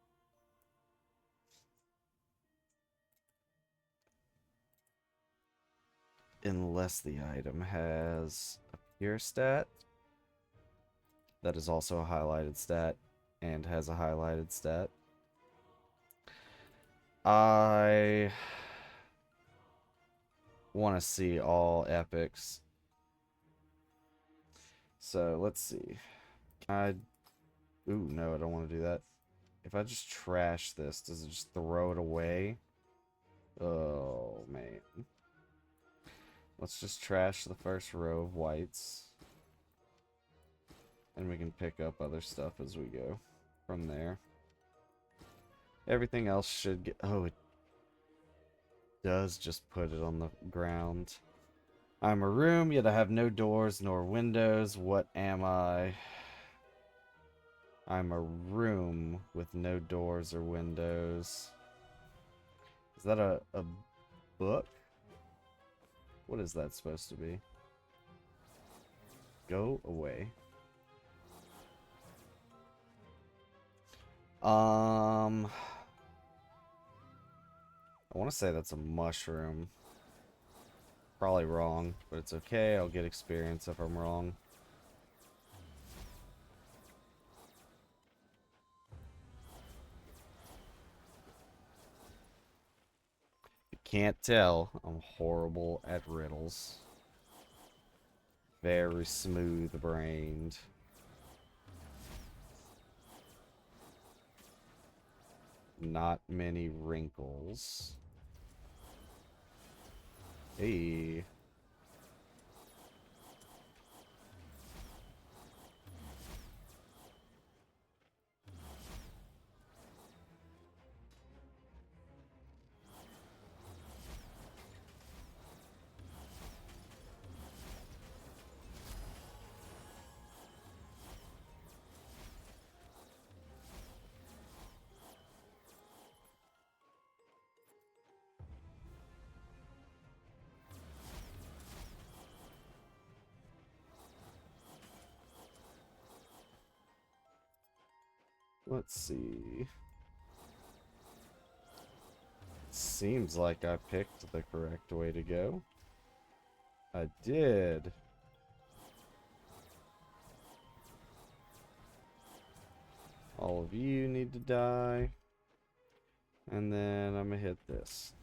Unless the item has a pure stat. That is also a highlighted stat. And has a highlighted stat. I want to see all epics. So, let's see. Can I... Ooh, no, I don't want to do that. If I just trash this, does it just throw it away? Oh, man. Let's just trash the first row of whites. And we can pick up other stuff as we go from there. Everything else should get... Oh, it does just put it on the ground. I'm a room, yet I have no doors nor windows. What am I? I'm a room with no doors or windows. Is that a book? What is that supposed to be? Go away. I want to say that's a mushroom. Probably wrong, but it's okay. I'll get experience if I'm wrong. You can't tell, I'm horrible at riddles. Very smooth-brained. Not many wrinkles. Hey. Let's see. Seems like I picked the correct way to go. I did. All of you need to die. And then I'm gonna hit this.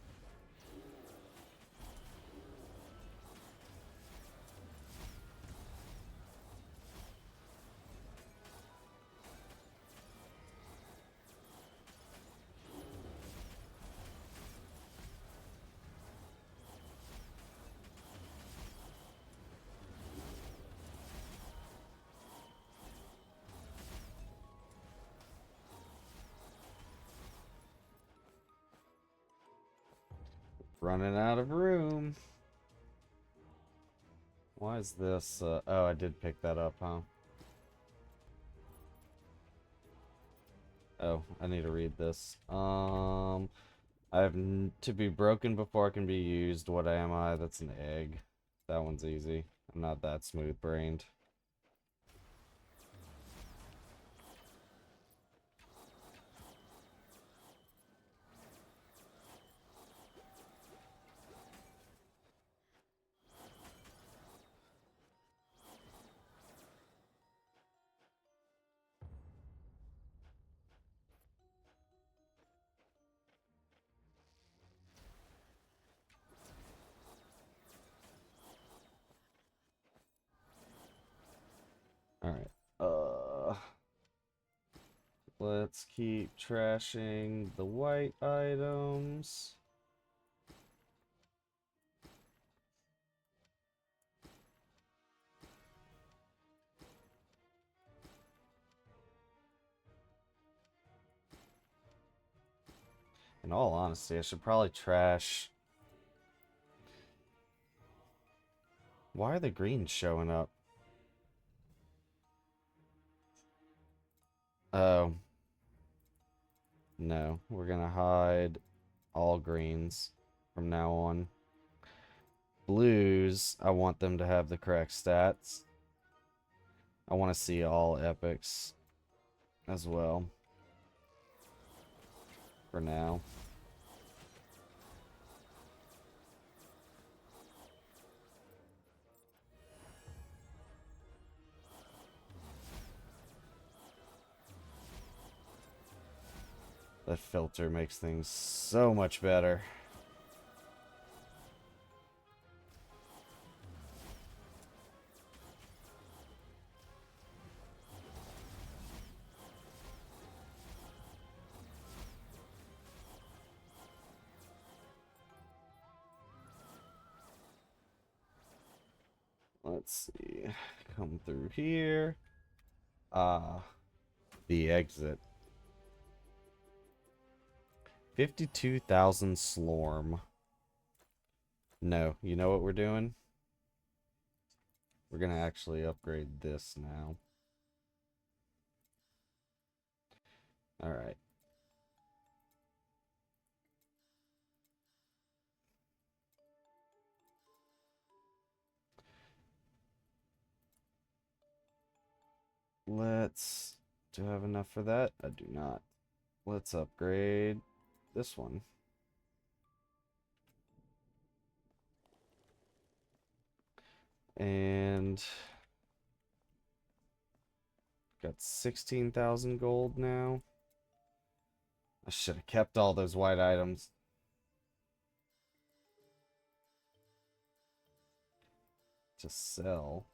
Running out of room. Why is this? Oh, I did pick that up, huh? Oh, I need to read this. I have to be broken before it can be used. What am I? That's an egg. That one's easy. I'm not that smooth-brained. Alright. Let's keep trashing the white items. In all honesty, I should probably trash... Why are the greens showing up? Oh. No, we're gonna hide all greens from now on. Blues, I want them to have the correct stats. I want to see all epics as well. For now. That filter makes things so much better. Let's see. Come through here. the exit. 52,000 Slorm. No, you know what we're doing? We're gonna actually upgrade this now. Alright. Let's... Do I have enough for that? I do not. Let's upgrade this one. And... Got 16,000 gold now. I should have kept all those white items. To sell.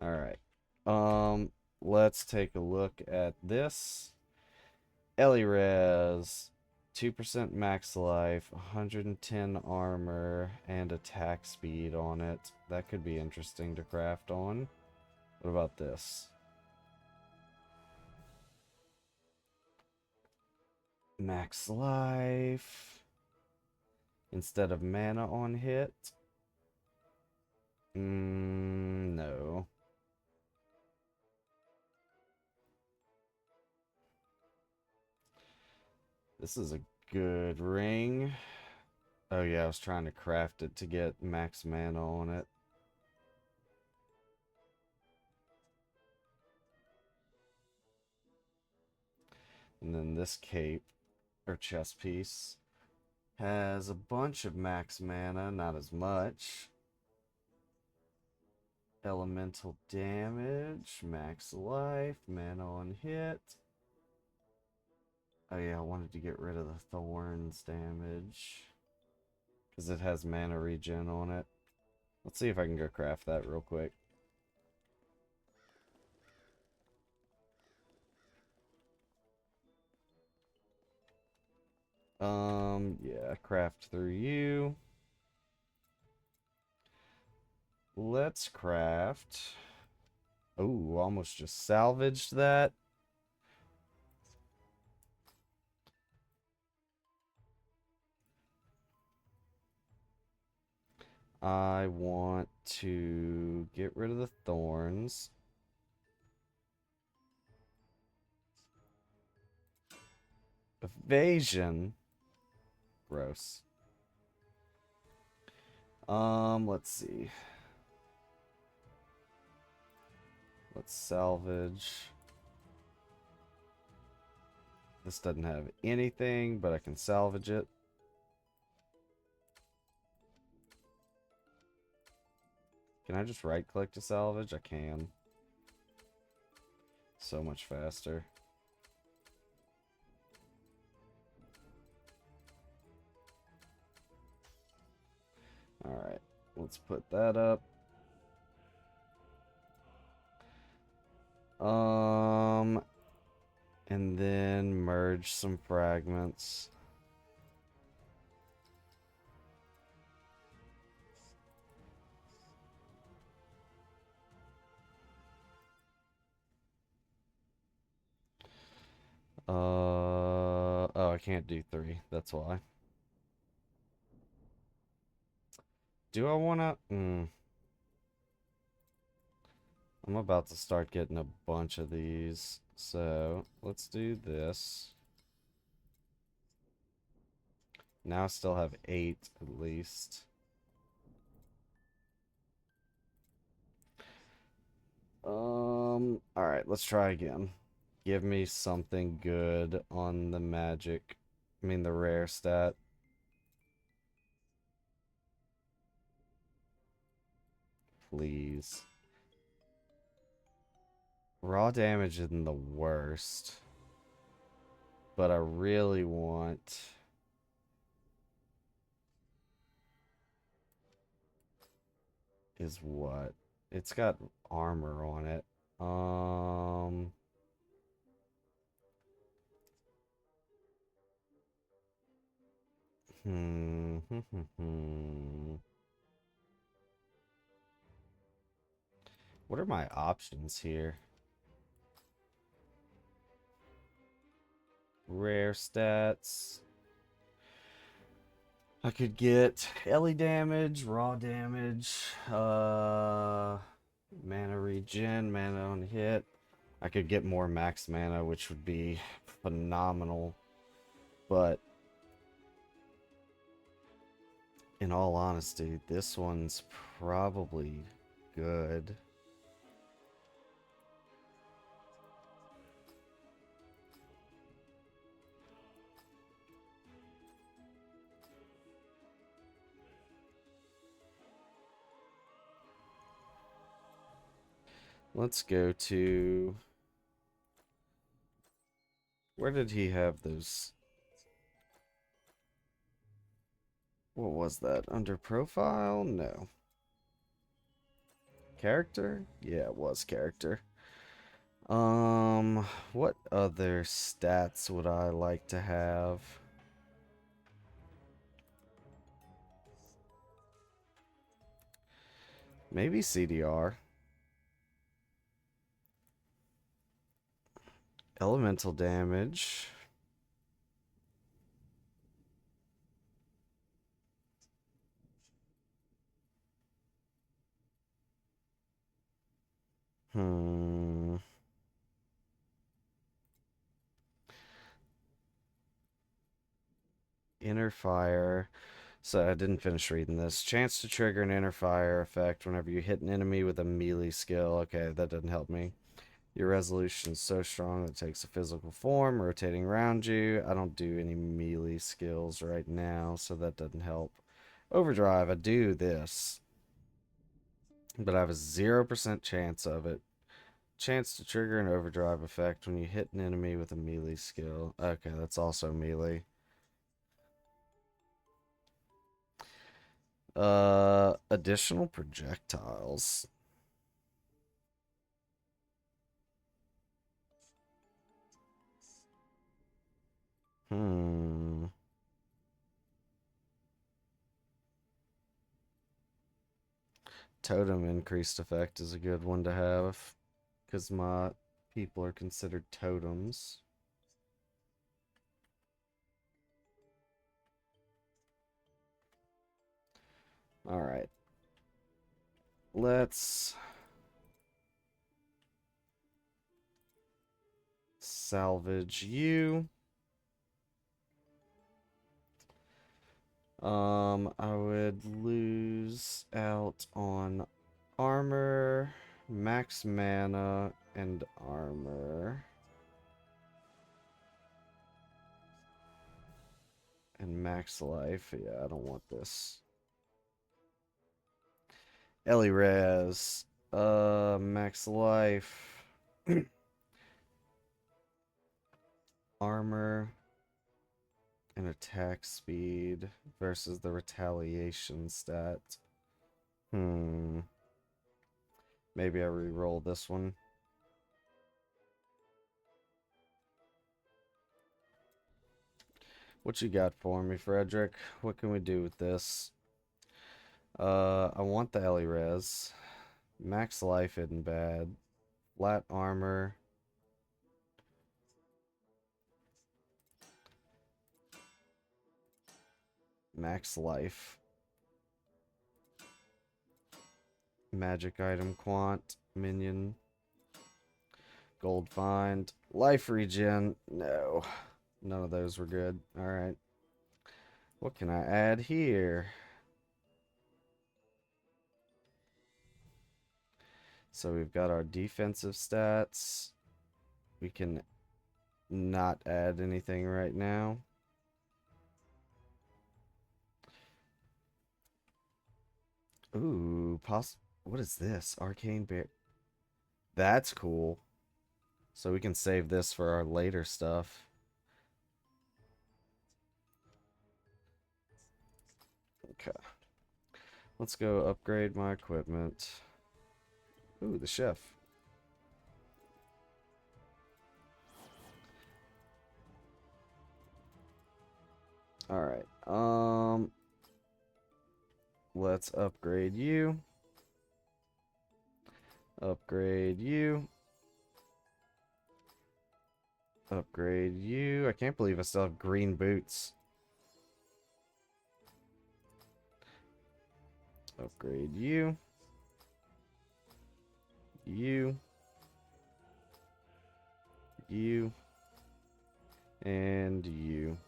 Alright. Let's take a look at this. Elirez. 2% max life, 110 armor, and attack speed on it. That could be interesting to craft on. What about this? Max life. Instead of mana on hit. No. This is a good ring. Oh yeah, I was trying to craft it to get max mana on it. And then this cape, or chest piece, has a bunch of max mana, not as much. Elemental damage, max life, mana on hit. Oh yeah, I wanted to get rid of the thorns damage. Because it has mana regen on it. Let's see if I can go craft that real quick. Yeah, craft through you. Let's craft. Oh, almost just salvaged that. I want to get rid of the thorns. Evasion. Gross. Let's see. Let's salvage. This doesn't have anything, but I can salvage it. Can I just right click to salvage? I can. So much faster. Alright, let's put that up. And then merge some fragments. Oh, I can't do 3. That's why. Do I wanna? I'm about to start getting a bunch of these. So, let's do this. Now I still have 8 at least. Alright, let's try again. Give me something good on the magic. I mean, the rare stat. Please. Raw damage isn't the worst. But I really want... Is what? It's got armor on it. Hmm. What are my options here? Rare stats. I could get Ellie damage, raw damage, mana regen, mana on hit. I could get more max mana, which would be phenomenal. But in all honesty, this one's probably good. Let's go to... Where did he have those? What was that? Under profile? No. Character? Yeah, it was character. What other stats would I like to have? Maybe CDR. Elemental damage. Inner fire. So I didn't finish reading this. Chance to trigger an inner fire effect whenever you hit an enemy with a melee skill. Okay, that didn't help me. Your resolution is so strong that it takes a physical form, rotating around you. I don't do any melee skills right now, so that doesn't help. Overdrive, I do this, but I have a 0% chance of it. Chance to trigger an overdrive effect when you hit an enemy with a melee skill. Okay, that's also melee. Additional projectiles. Totem increased effect is a good one to have, because my people are considered totems. Alright. Let's salvage you. I would lose out on armor, max mana, and armor. And max life. Yeah, I don't want this. Ellie Res. Max life. Armor and attack speed versus the retaliation stat. Maybe I re-roll this one. What you got for me, Frederick? What can we do with this? I want the Ellie Res. Max life isn't bad. Flat armor. Max life. Magic item quant. Minion. Gold find. Life regen. No. None of those were good. Alright. What can I add here? So we've got our defensive stats. We can not add anything right now. Ooh, what is this? Arcane Bear. That's cool. So we can save this for our later stuff. Okay. Let's go upgrade my equipment. Ooh, the chef. Alright. Let's upgrade you. Upgrade you. Upgrade you. I can't believe I still have green boots. Upgrade you. You. You. And you.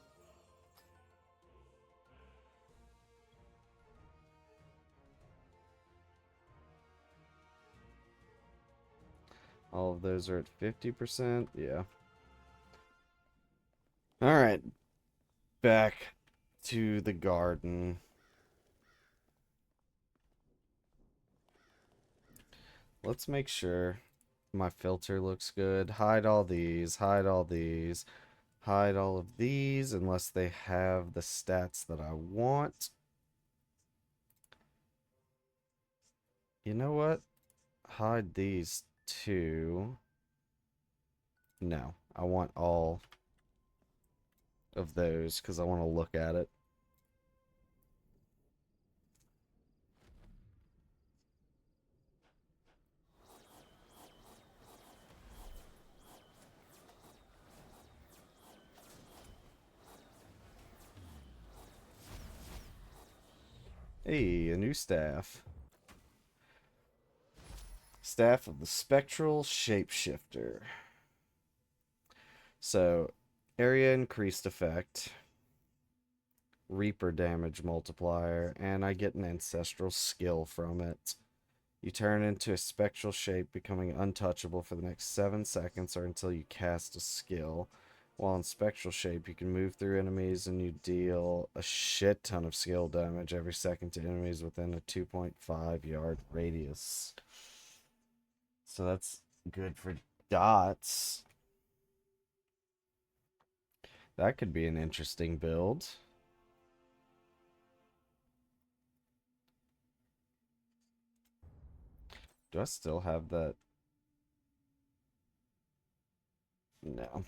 All of those are at 50%. Yeah. Alright. Back to the garden. Let's make sure my filter looks good. Hide all these. Hide all these. Hide all of these unless they have the stats that I want. You know what? Hide these too. No, I want all of those because I want to look at it. Hey, a new staff. Staff of the Spectral Shapeshifter. So, area increased effect. Reaper damage multiplier. And I get an ancestral skill from it. You turn into a spectral shape, becoming untouchable for the next 7 seconds or until you cast a skill. While in spectral shape, you can move through enemies and you deal a shit ton of skill damage every second to enemies within a 2.5 yard radius. So that's good for dots. That could be an interesting build. Do I still have that? No.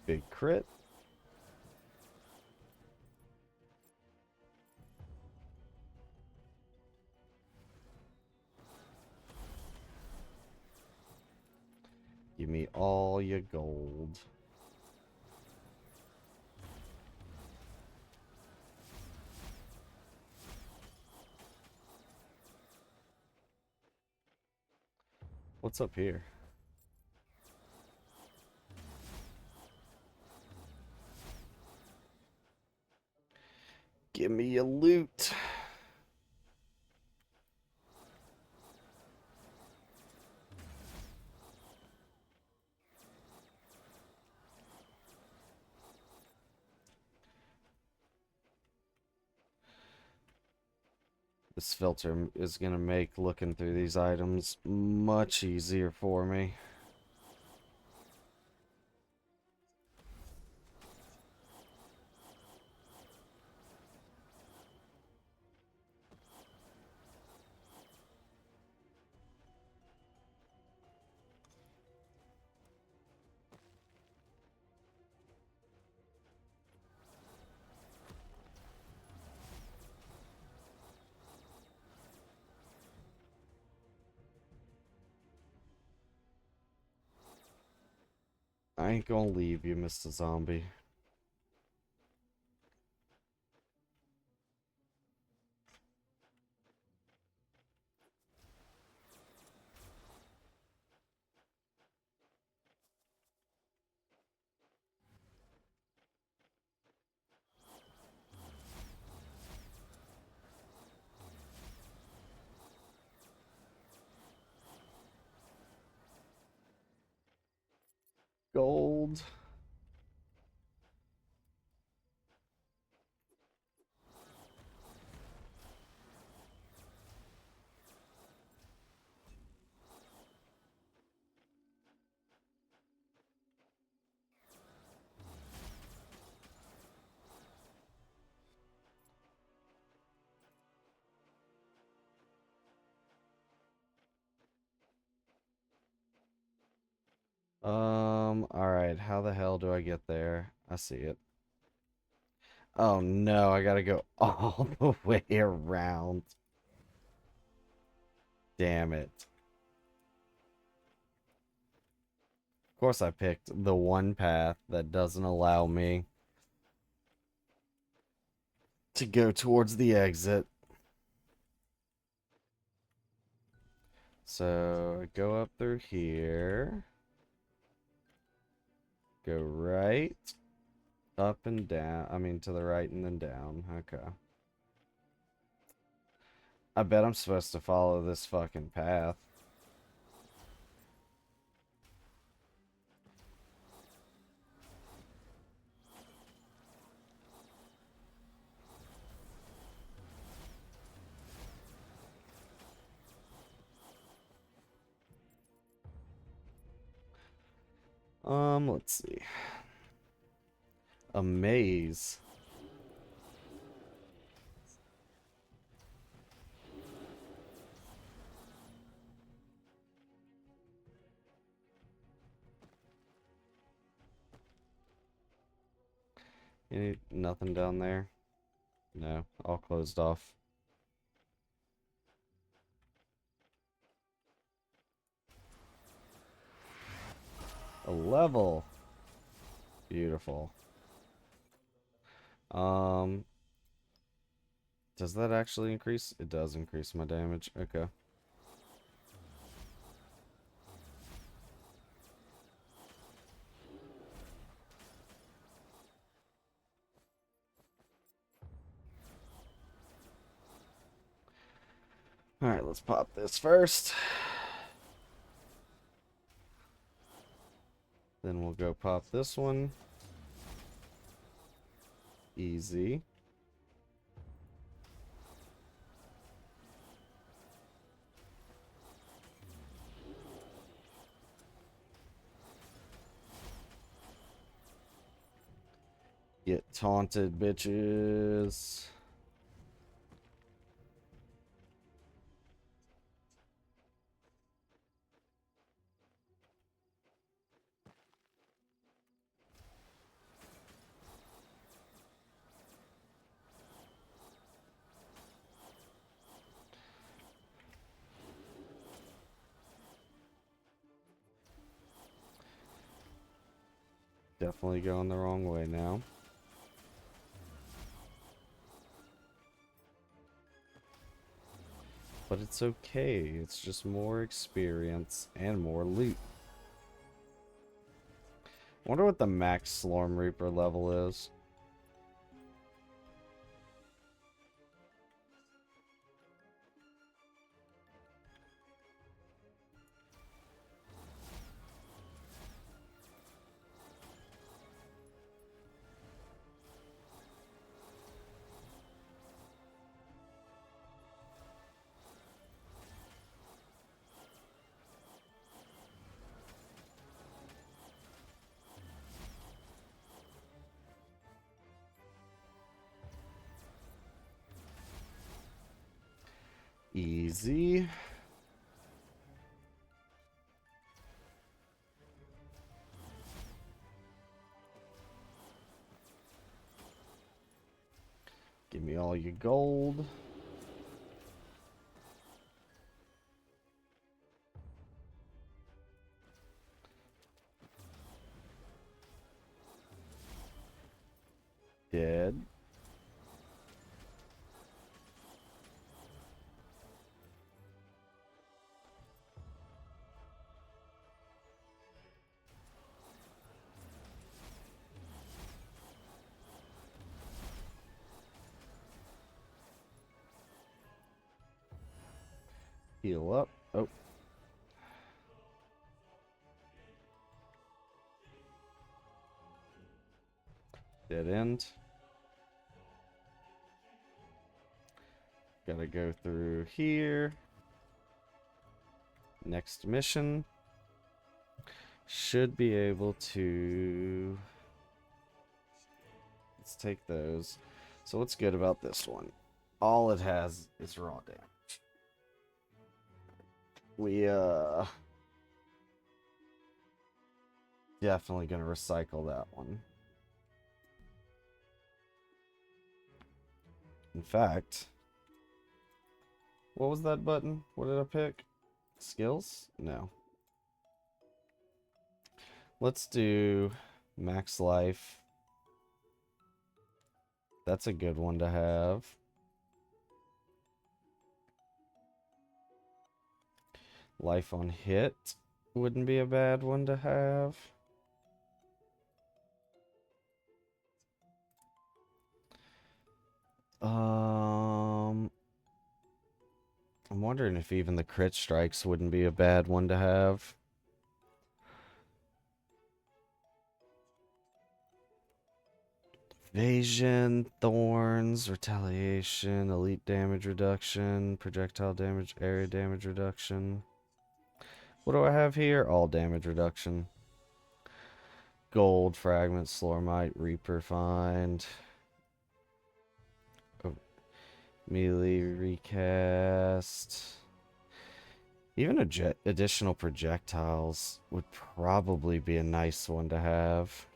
Big crit. Give me all your gold. What's up here? Give me your loot. This filter is going to make looking through these items much easier for me. I ain't gonna leave you, Mr. Zombie. Gold. Alright, how the hell do I get there? I see it. Oh no, I gotta go all the way around. Damn it. Of course I picked the one path that doesn't allow me to go towards the exit. So, go up through here. Go right. Up and down. I mean, to the right and then down. Okay. I bet I'm supposed to follow this fucking path. Let's see. A maze. Nothing down there? No, all closed off. A level. Beautiful. Does that actually increase? It does increase my damage. Okay. Alright, let's pop this first. Then we'll go pop this one. Easy. Get taunted, bitches. Definitely going the wrong way now. But it's okay. It's just more experience and more loot. I wonder what the max Slorm Reaper level is. Easy. Give me all your gold. Dead. Heal up. Oh. Dead end. Gotta go through here. Next mission. Should be able to... Let's take those. So what's good about this one? All it has is raw damage. We, Definitely gonna recycle that one. In fact, what was that button? What did I pick? Skills? No. Let's do max life. That's a good one to have. Life on hit wouldn't be a bad one to have. I'm wondering if even the crit strikes wouldn't be a bad one to have. Evasion, thorns, retaliation, elite damage reduction, projectile damage, area damage reduction. What do I have here? All damage reduction. Gold, fragment, Slormite, Reaper find. Oh, melee recast. Even additional projectiles would probably be a nice one to have.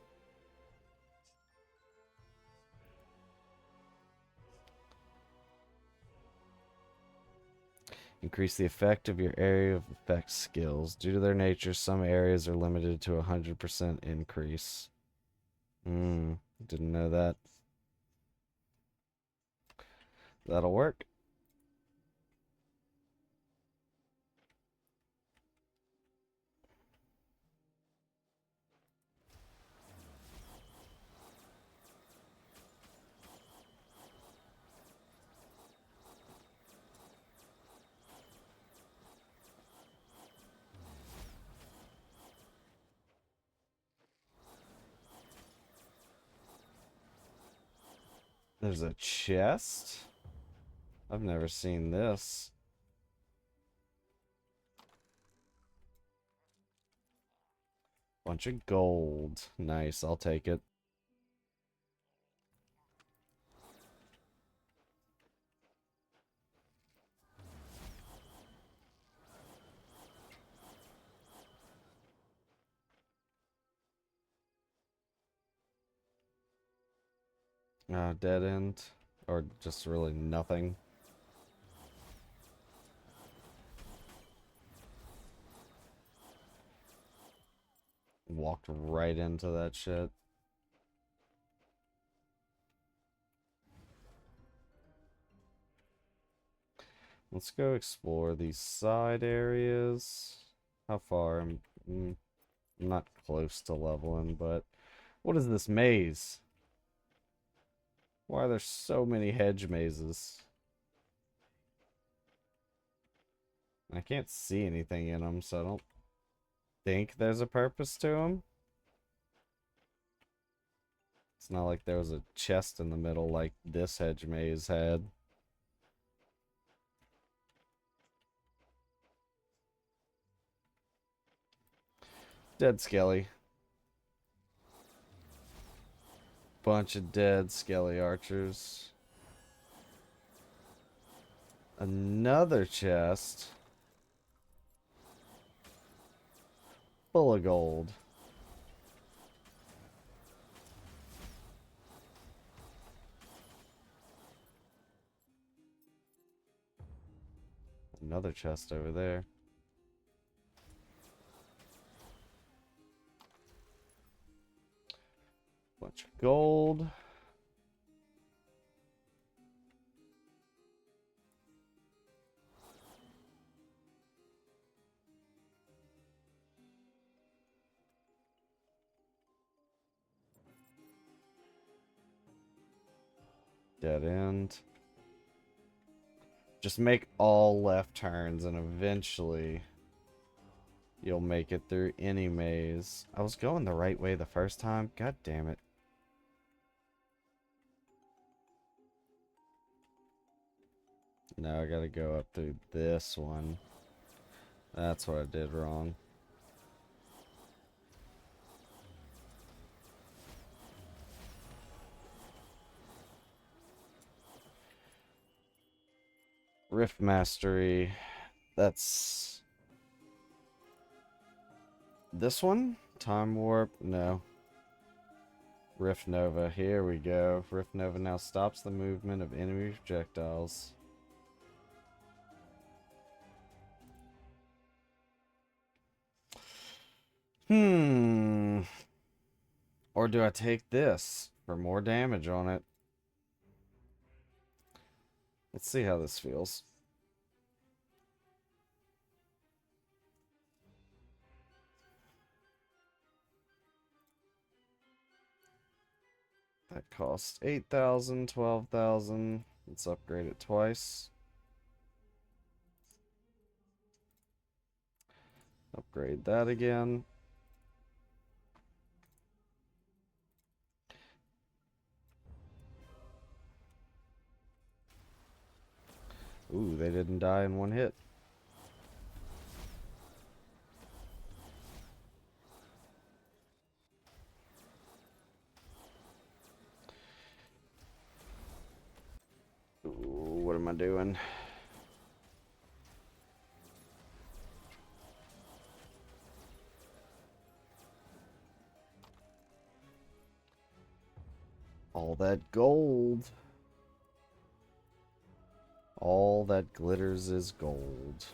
Increase the effect of your area of effect skills. Due to their nature, some areas are limited to 100% increase. Didn't know that. That'll work. There's a chest? I've never seen this. Bunch of gold. Nice, I'll take it. Dead end. Or just really nothing. Walked right into that shit. Let's go explore these side areas. How far? I'm not close to leveling, but what is this maze? Why are there so many hedge mazes? I can't see anything in them, so I don't think there's a purpose to them. It's not like there was a chest in the middle like this hedge maze had. Dead skelly. Bunch of dead skelly archers. Another chest. Full of gold. Another chest over there. Bunch of gold. Dead end. Just make all left turns and eventually you'll make it through any maze. I was going the right way the first time. God damn it. Now I gotta go up through this one. That's what I did wrong. Rift Mastery. That's... this one? Time warp? No. Rift Nova. Here we go. Rift Nova now stops the movement of enemy projectiles. Or do I take this for more damage on it? Let's see how this feels. That costs 8,000, 12,000. Let's upgrade it twice. Upgrade that again. Ooh, they didn't die in one hit. Ooh, what am I doing? All that gold. All that glitters is gold.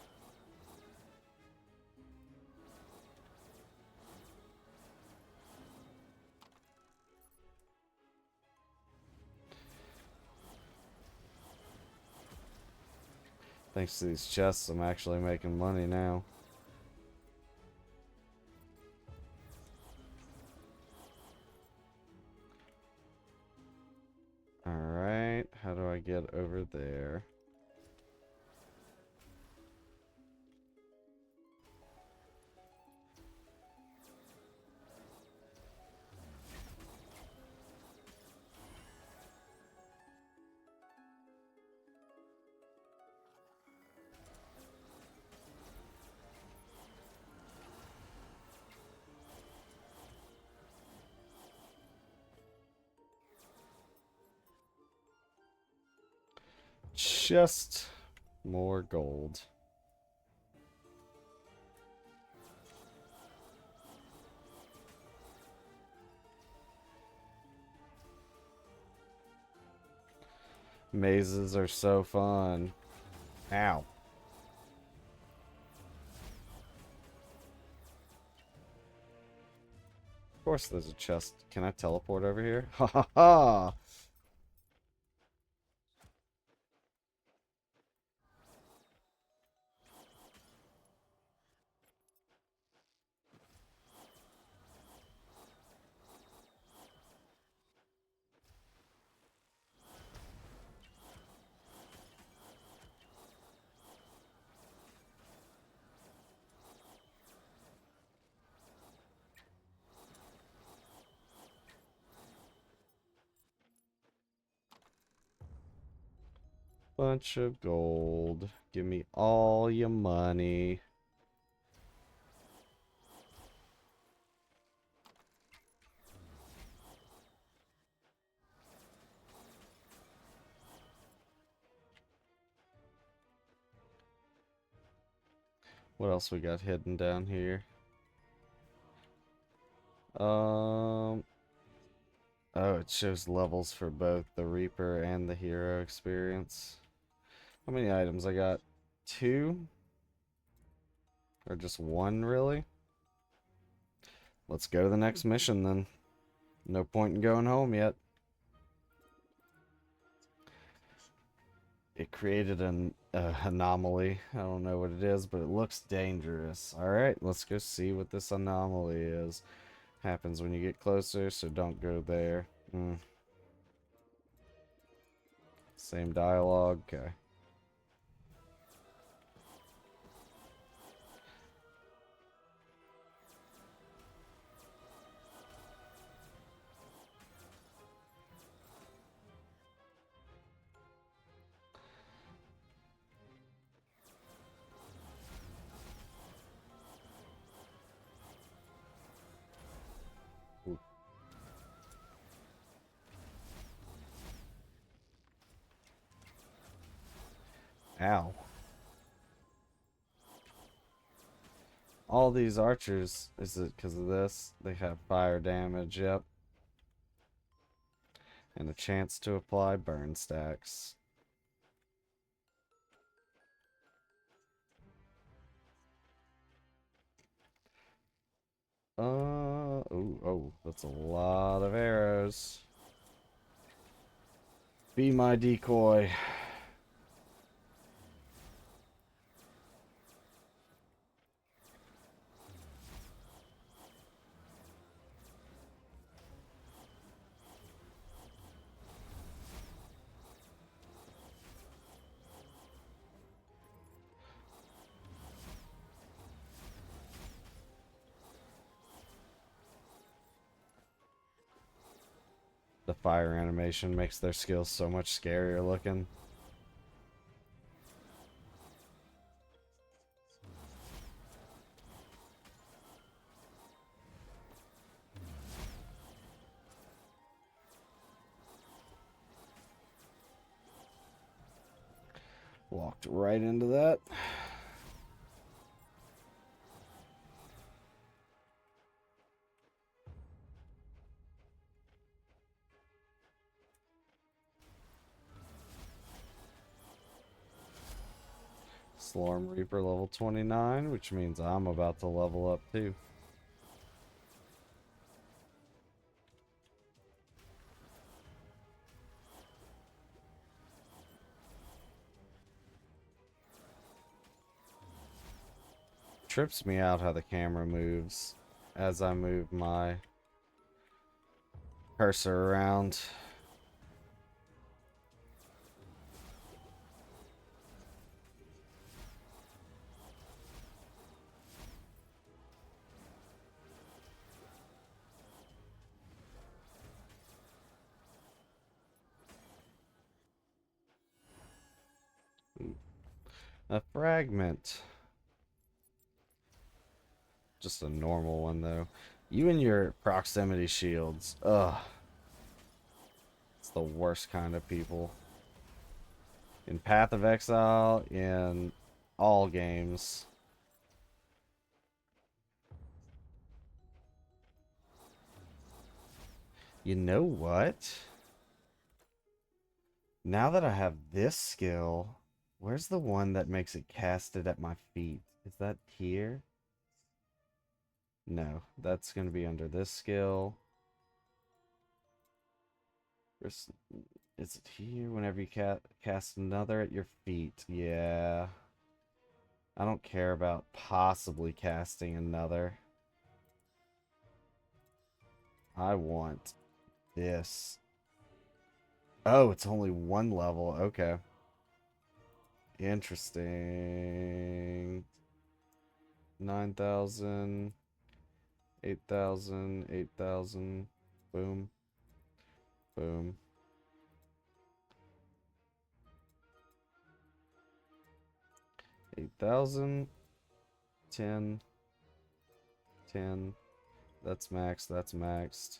Thanks to these chests, I'm actually making money now. Alright, how do I get over there? Just more gold. Mazes are so fun. Ow. Of course there's a chest. Can I teleport over here? Ha ha ha! Bunch of gold. Give me all your money. What else we got hidden down here? Oh, it shows levels for both the Reaper and the Hero experience. How many items? I got 2? Or just 1, really? Let's go to the next mission, then. No point in going home yet. It created an anomaly. I don't know what it is, but it looks dangerous. Alright, let's go see what this anomaly is. Happens when you get closer, so don't go there. Same dialogue, okay. Ooh. Ow. All these archers, is it because of this? They have fire damage, yep. And a chance to apply burn stacks. Oh, that's a lot of arrows. Be my decoy. The fire animation makes their skills so much scarier looking. Walked right into that. Slorm Reaper level 29, which means I'm about to level up too. Trips me out how the camera moves as I move my cursor around. A fragment. Just a normal one though. You and your proximity shields. Ugh. It's the worst kind of people. In Path of Exile, in all games. You know what? Now that I have this skill, where's the one that makes it casted at my feet? Is that here? No, that's going to be under this skill. Is it here whenever you cast another at your feet? Yeah. I don't care about possibly casting another. I want this. Oh, it's only one level. Okay. Interesting. 9,000. 8,000. 8,000. Boom. Boom. 8,000. 10. 10. That's maxed. That's maxed.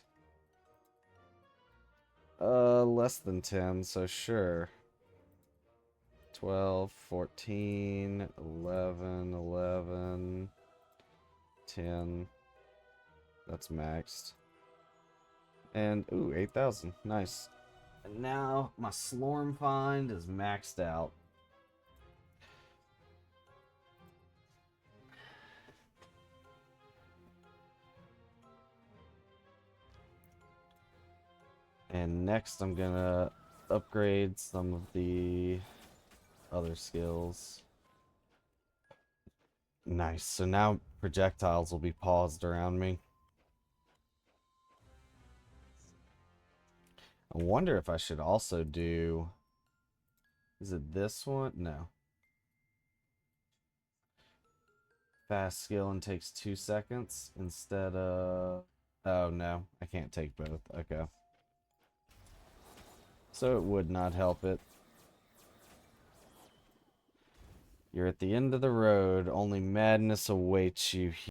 Less than 10, so sure. 12, 14, 11, 11, 10. That's maxed. And, ooh, 8,000. Nice. And now my Slorm find is maxed out. And next I'm gonna upgrade some of the other skills. Nice. So now projectiles will be paused around me. I wonder if I should also do... Is it this one? No. Fast skill and takes 2 seconds instead of... Oh, no. I can't take both. Okay. So it would not help it. You're at the end of the road. Only madness awaits you here.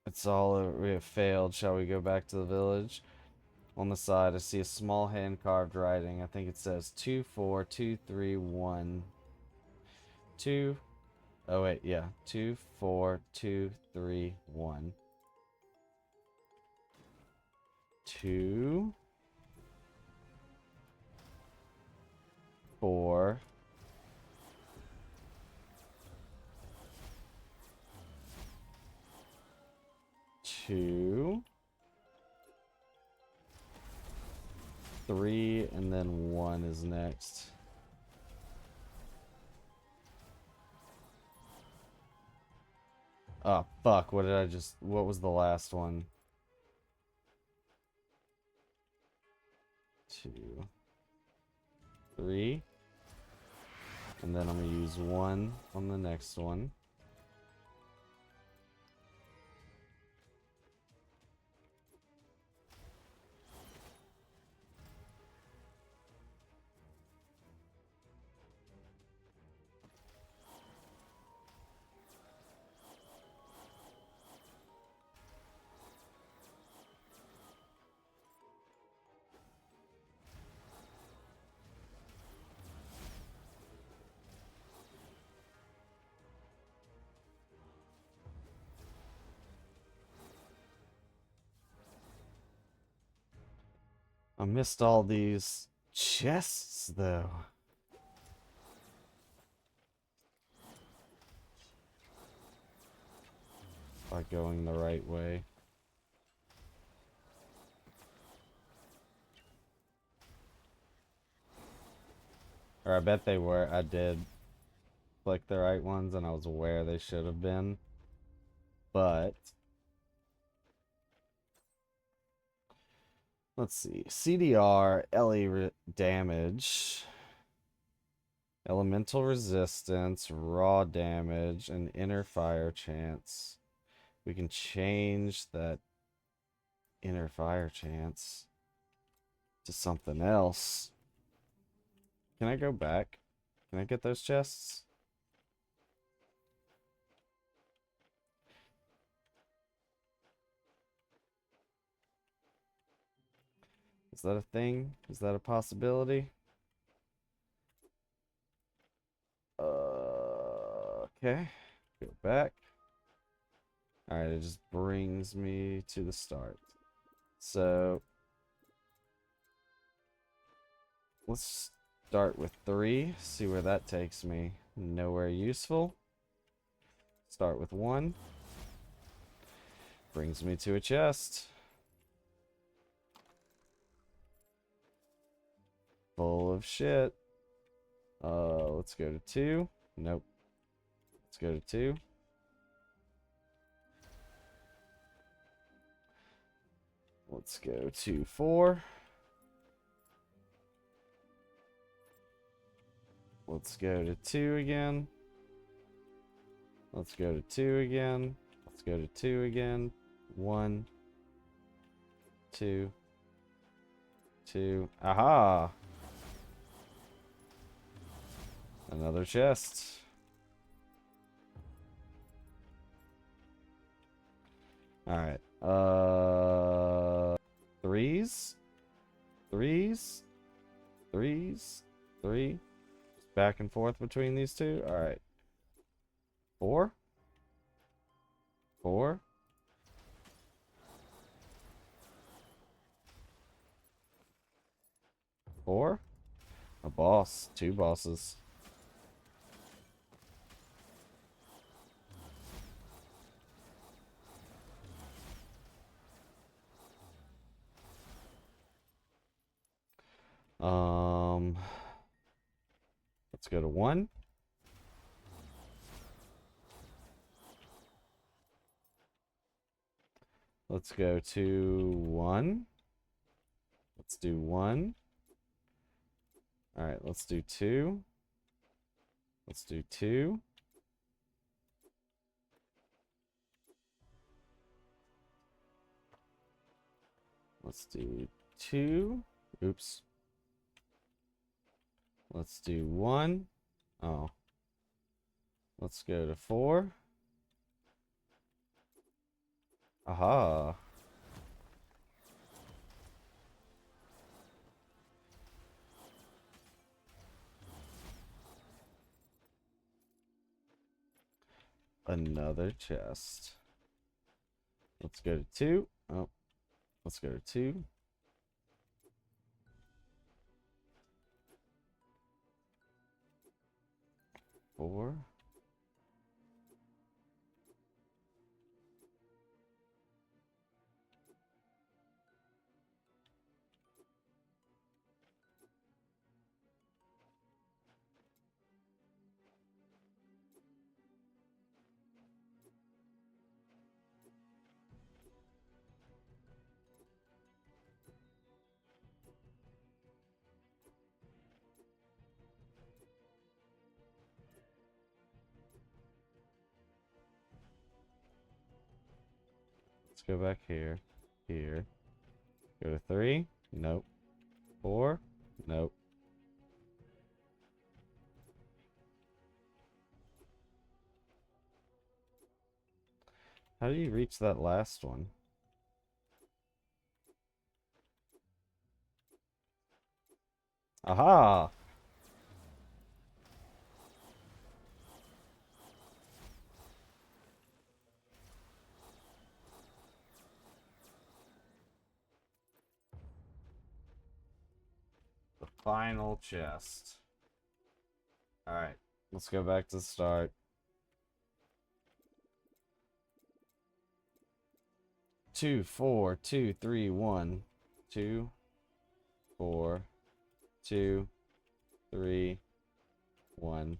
It's all... We have failed. Shall we go back to the village? On the side, I see a small hand-carved writing. I think it says 24231. 2 Oh wait, yeah. 2, 4, 2, 3, 1. 2, 4, 2, 3, and then 1 is next. Oh, fuck. What was the last one? 2, 3. And then I'm going to use 1 on the next one. I missed all these chests, though. By going the right way. Or I bet they were. I did click the right ones, and I was aware they should have been. But let's see. CDR, LE damage, elemental resistance, raw damage, and inner fire chance. We can change that inner fire chance to something else. Can I go back? Can I get those chests? Is that a thing? Is that a possibility? Okay. Go back. Alright, it just brings me to the start. So, let's start with 3. See where that takes me. Nowhere useful. Start with 1. Brings me to a chest. Full of shit. Let's go to 2. Nope. Let's go to 2. Let's go to 4. Let's go to 2 again. Let's go to 2 again. Let's go to 2 again. 1, 2, 2. Aha! Another chest. Alright. 3s. 3s. 3s. 3. Just back and forth between these two. Alright. 4. 4. 4. A boss. 2 bosses. Let's go to 1. Let's go to 1. Let's do 1. Alright, let's do 2. Let's do 2. Let's do 2. Oops. Let's do 1. Oh. Let's go to 4. Aha. Another chest. Let's go to 2. Oh, let's go to 2. Four. Let's go back here. Here. Go to 3. Nope. 4. Nope. How do you reach that last one? Aha! The final chest. Alright, let's go back to the start. 2, 4, 2, 3, 1. 2, 4, 2, 3, 1.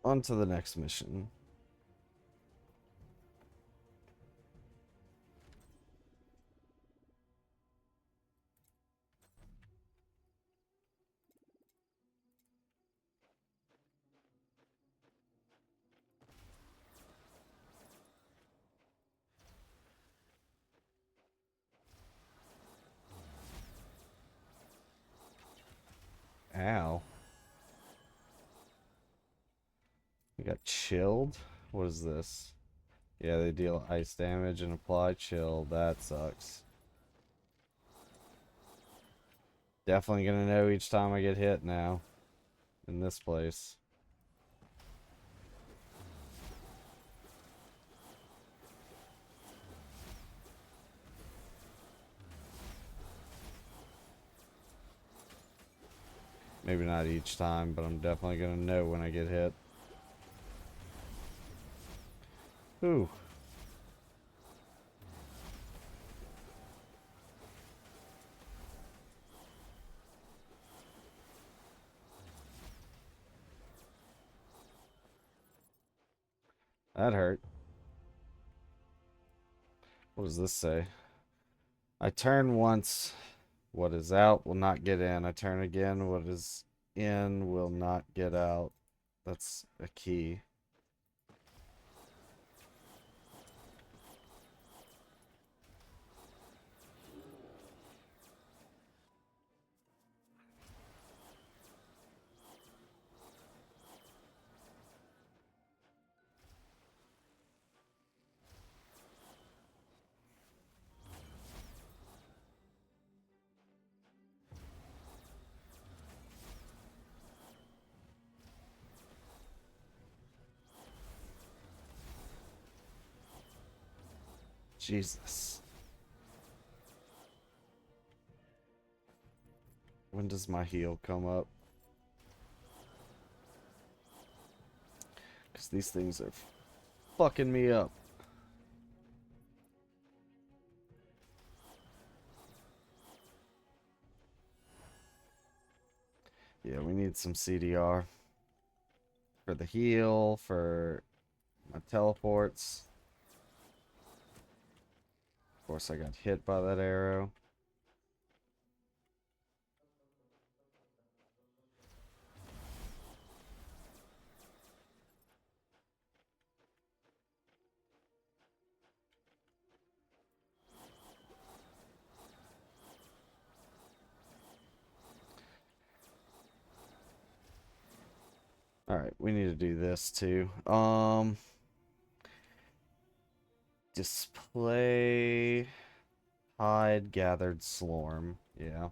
On to the next mission. Ow. We got chilled? What is this? Yeah, they deal ice damage and apply chill. That sucks. Definitely gonna know each time I get hit now. In this place. Maybe not each time, but I'm definitely gonna know when I get hit. Ooh. That hurt. What does this say? I turn once. What is out will not get in. I turn again. What is in will not get out. That's a key. Jesus. When does my heal come up? Because these things are fucking me up. Yeah, we need some CDR. For the heal, for my teleports. Of course, I got hit by that arrow. Alright, we need to do this too. Display hide gathered slorm. Yeah.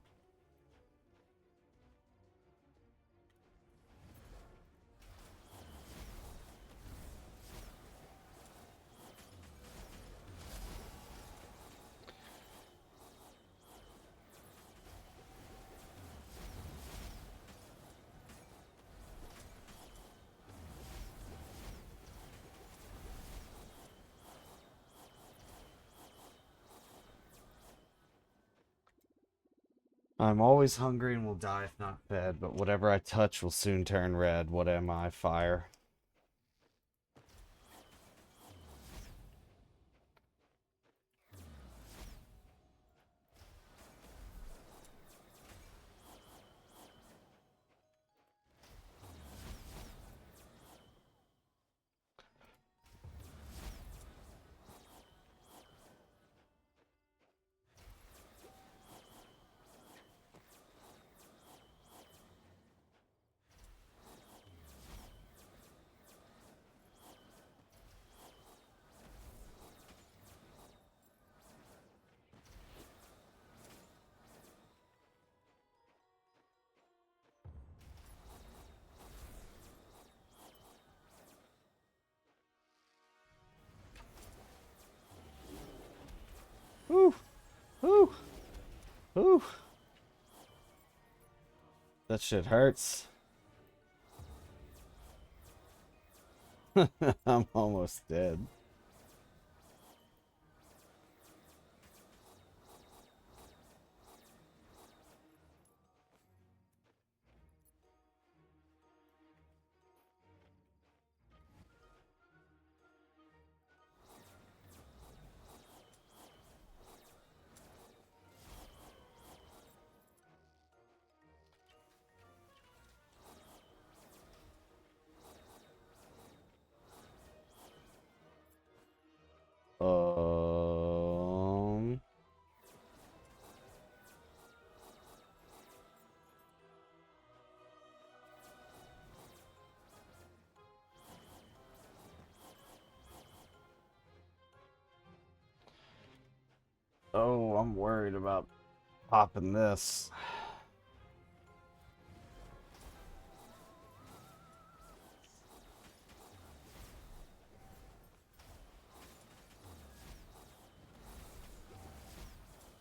I'm always hungry and will die if not fed, but whatever I touch will soon turn red. What am I? Fire. Whew. Whew. Whew. That shit hurts. I'm almost dead. Um. Oh, I'm worried about popping this.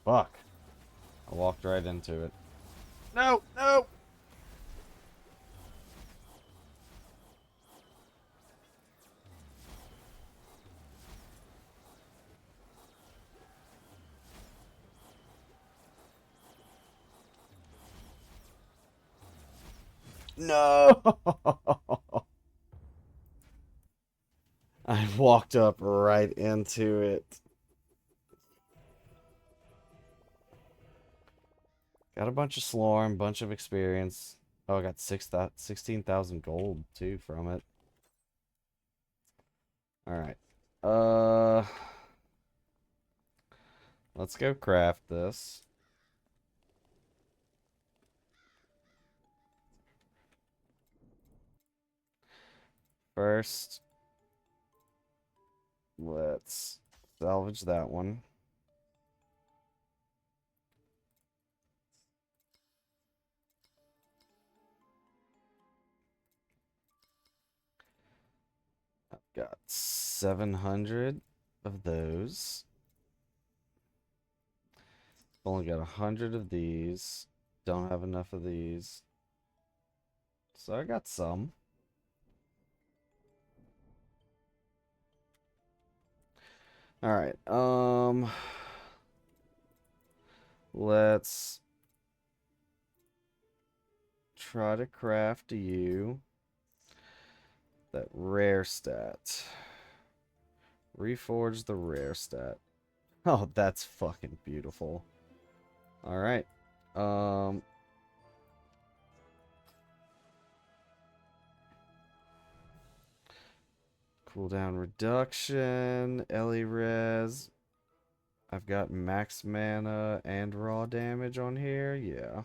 Fuck. I walked right into it. No, no. No. I walked up right into it. Got a bunch of slorm, bunch of experience. Oh, I got 16,000 gold too from it. All right. Uh, let's go craft this. First, let's salvage that one. I've got 700 of those. Only got 100 of these. Don't have enough of these. So I got some. All right. Let's try to craft you that rare stat. Reforge the rare stat. Oh, that's fucking beautiful. All right. Cooldown reduction, Ellie res. I've got max mana and raw damage on here. Yeah.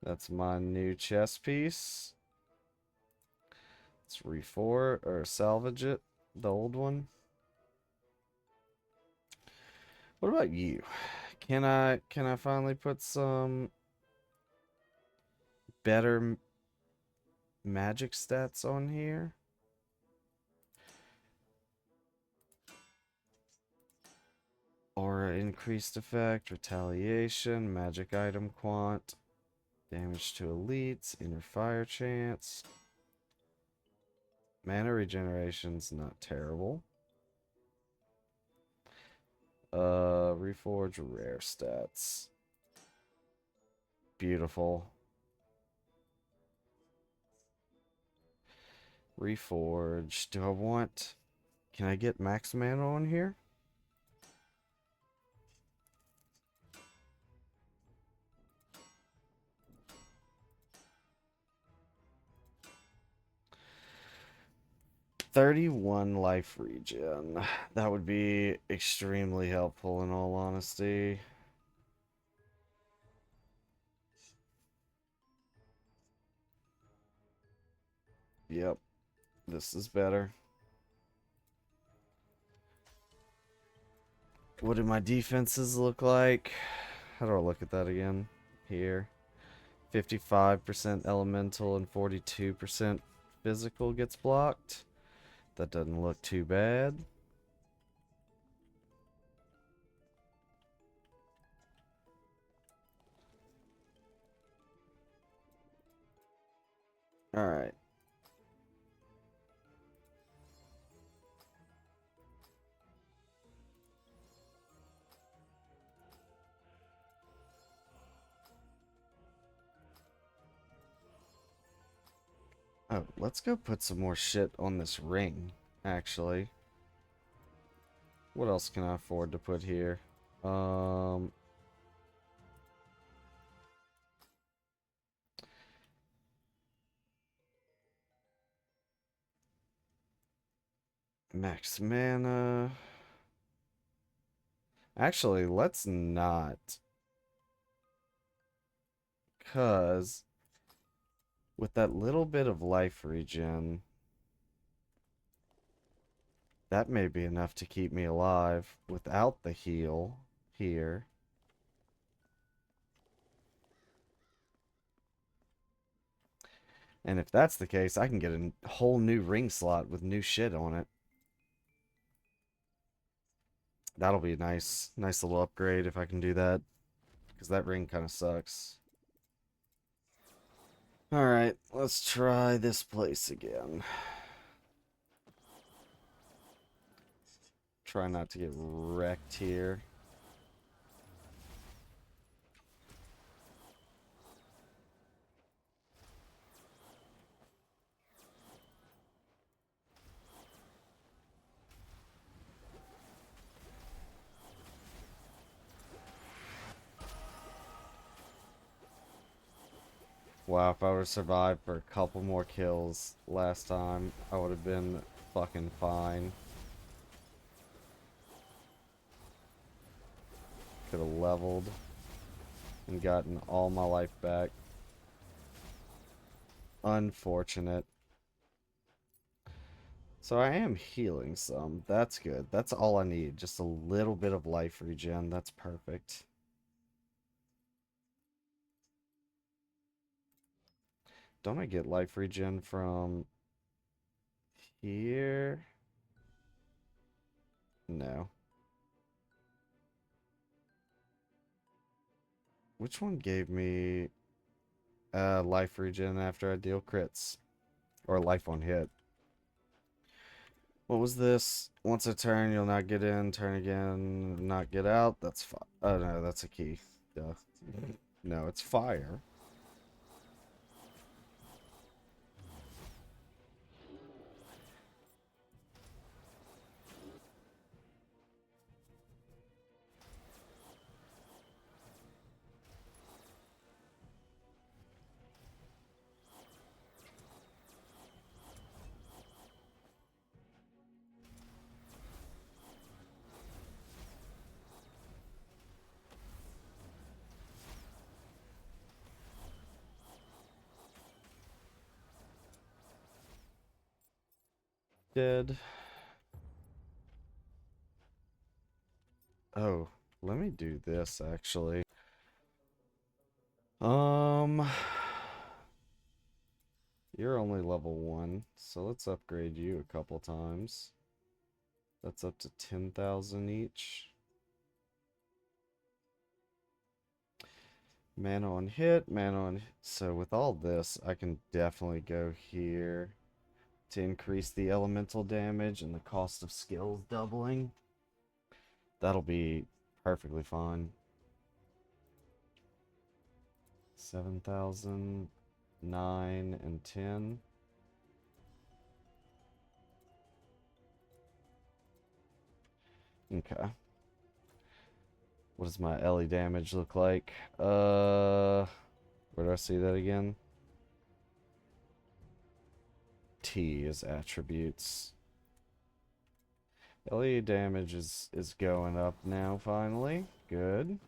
That's my new chess piece. Let's reforge or salvage it, the old one. What about you? Can I finally put some better magic stats on here? Aura increased effect, retaliation, magic item quant, damage to elites, inner fire chance. Mana regeneration's not terrible. Reforge rare stats. Beautiful. Reforge. Do I want... Can I get max mana on here? $31 life regen. That would be extremely helpful in all honesty. Yep. This is better. What do my defenses look like? How do I look at that again? Here. 55% elemental and 42% physical gets blocked. That doesn't look too bad. Alright. Oh, let's go put some more shit on this ring, actually. What else can I afford to put here? Max mana. Actually, let's not. Because with that little bit of life regen, that may be enough to keep me alive without the heal here. And if that's the case, I can get a whole new ring slot with new shit on it. That'll be a nice little upgrade if I can do that. Because that ring kind of sucks. Alright, let's try this place again. Try not to get wrecked here. Wow, if I would have survived for a couple more kills last time, I would have been fucking fine. Could have leveled and gotten all my life back. Unfortunate. So I am healing some. That's good. That's all I need. Just a little bit of life regen. That's perfect. Don't I get life regen from here? No. Which one gave me life regen after I deal crits? Or life on hit? What was this? Once a turn, you'll not get in. Turn again, not get out. That's fine. Oh, no, that's a key. Duh. No, it's fire. Dead. Oh, let me do this actually. You're only level 1, so let's upgrade you a couple times. That's up to 10,000 each. Mana on hit, mana on... So with all this, I can definitely go here to increase the elemental damage and the cost of skills doubling. That'll be perfectly fine. 7,000, 9, and 10. Okay. What does my Ellie damage look like? Where do I see that again? T is attributes. Ellie damage is going up now, finally. Good.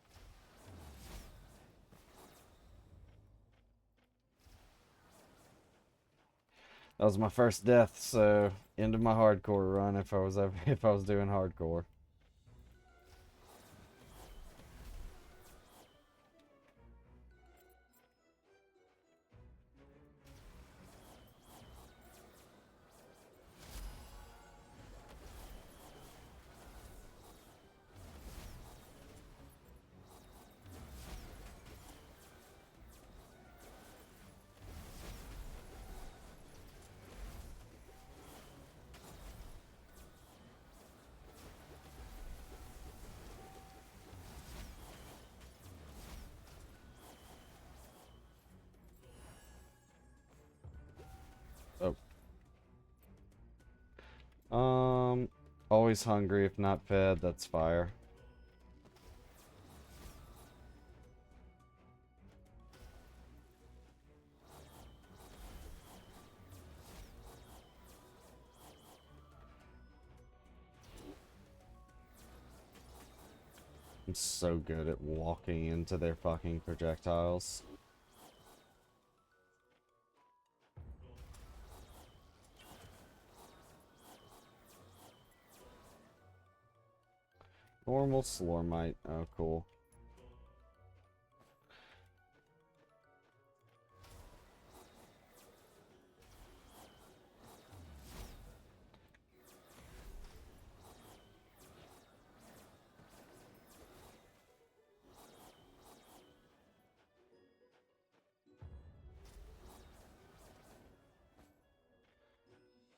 That was my first death, so end of my hardcore run if I was doing hardcore. Oh. Always hungry if not fed, that's fire. I'm so good at walking into their fucking projectiles. Normal Slormite. Oh, cool.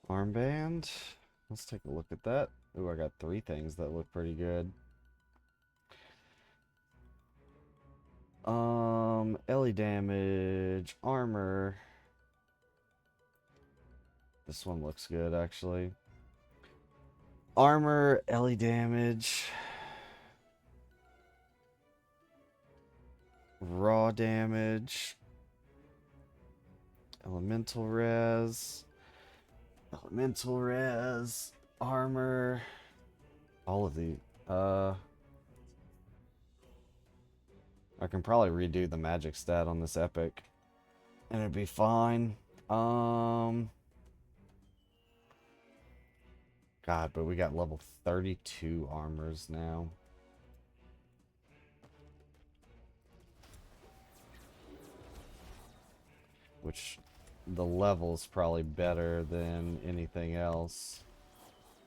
Armband. Let's take a look at that. Ooh, I got 3 things that look pretty good. Ellie damage, armor. This one looks good, actually. Armor, Ellie damage. Raw damage. Elemental res. Elemental res. Armor. All of the... I can probably redo the magic stat on this epic. And it'd be fine. God, but we got level 32 armors now. Which the level's probably better than anything else.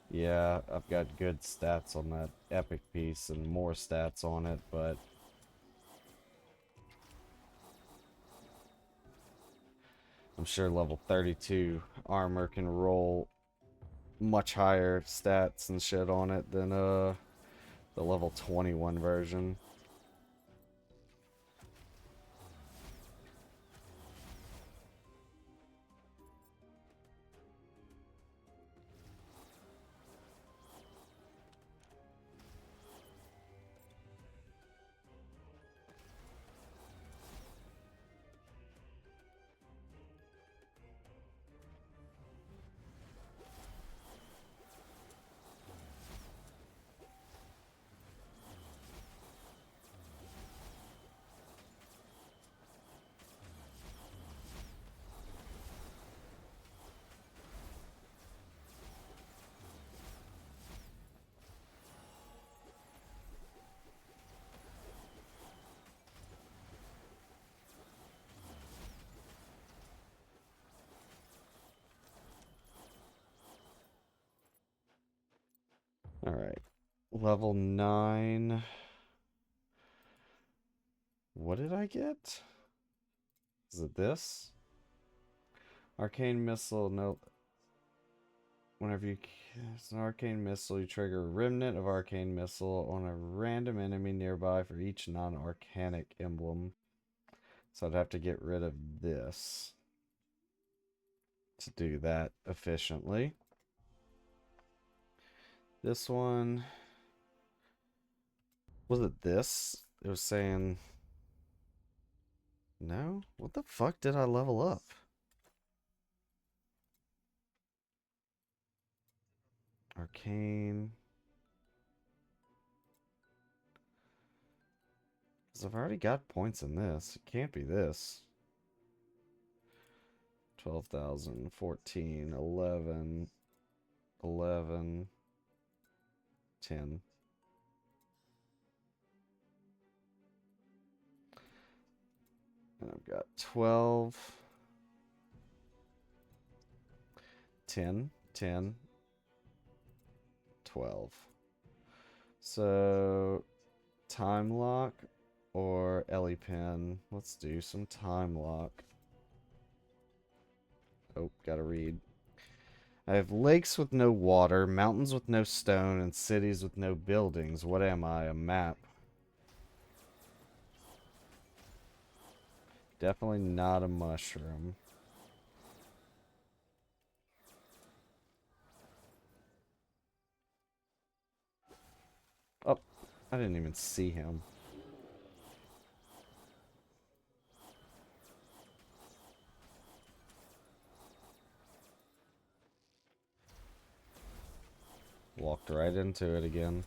Yeah, I've got good stats on that epic piece and more stats on it, but I'm sure level 32 armor can roll much higher stats and shit on it than the level 21 version. Alright. Level 9. What did I get? Is it this? Arcane Missile, no. Whenever you cast an Arcane Missile, you trigger a Remnant of Arcane Missile on a random enemy nearby for each non-arcanic emblem. So I'd have to get rid of this to do that efficiently. This one... Was it this? It was saying... No? What the fuck did I level up? Arcane... Because I've already got points in this. It can't be this. 12,000, 14, 11, 11, 10. And I've got 12, 10, 10, 12. So, time lock or Ellie Pin. Let's do some time lock. Oh, gotta read. I have lakes with no water, mountains with no stone, and cities with no buildings. What am I? A map. Definitely not a mushroom. Oh, I didn't even see him. Walked right into it again.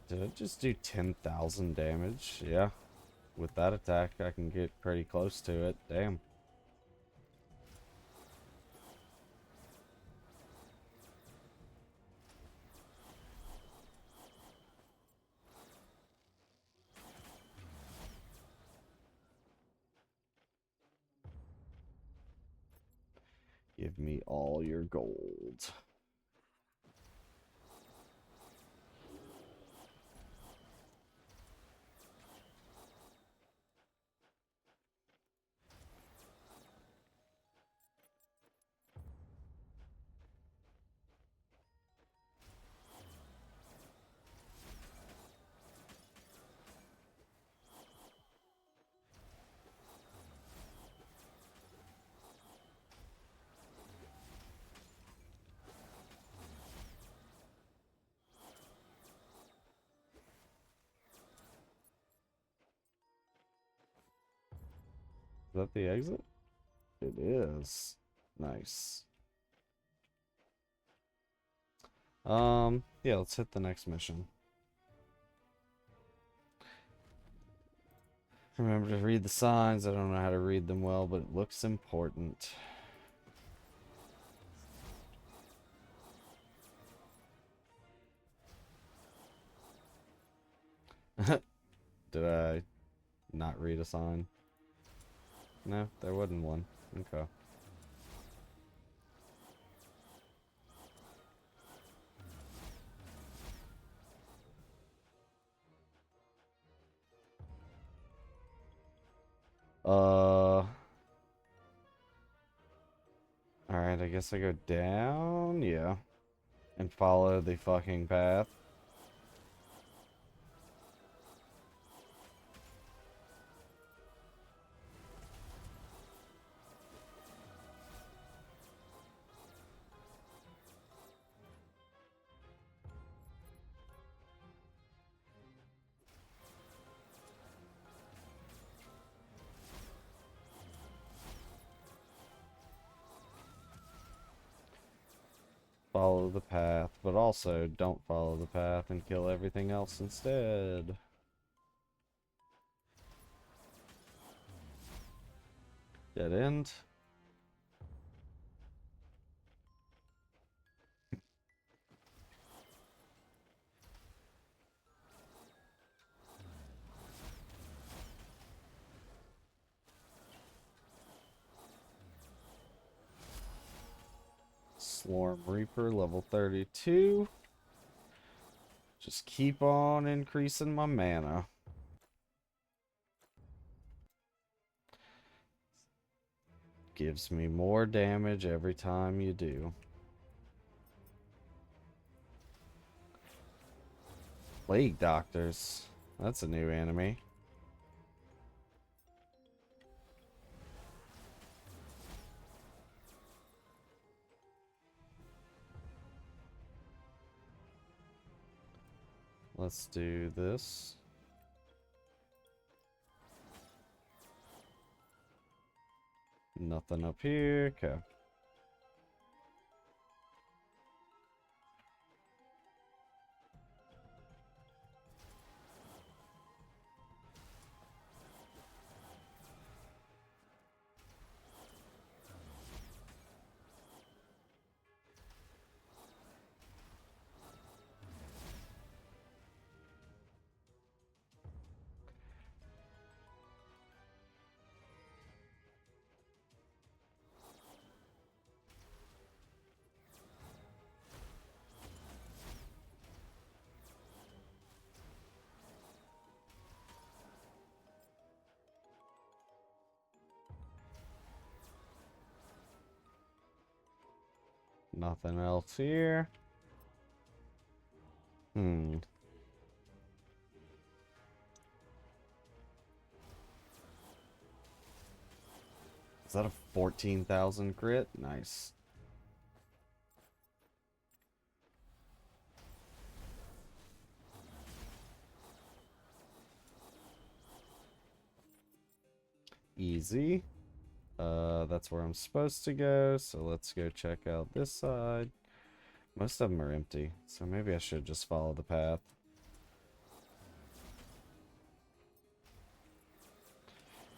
Did it just do 10,000 damage? Yeah. With that attack, I can get pretty close to it. Damn. Give me all your gold. Is that the exit? It is. Nice. Yeah, let's hit the next mission. Remember to read the signs. I don't know how to read them well, but it looks important. Did I not read a sign? No, there wasn't one. Okay. Alright, I guess I go down, yeah. And follow the fucking path. follow the path, but also don't follow the path and kill everything else instead. Dead end. Slorm Reaper, level 32. Just keep on increasing my mana. Gives me more damage every time you do. Plague Doctors. That's a new enemy. Let's do this. Nothing up here. Okay. Nothing else here. Is that a 14,000 crit? Nice. Easy. That's where I'm supposed to go, so let's go check out this side. Most of them are empty, so maybe I should just follow the path.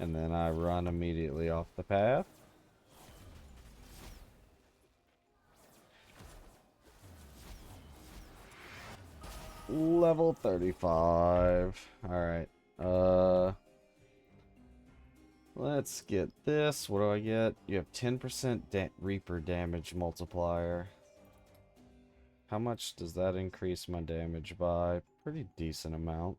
And then I run immediately off the path. Level 35. Alright. Let's get this. What do I get? You have 10% Reaper damage multiplier. How much does that increase my damage by? Pretty decent amount.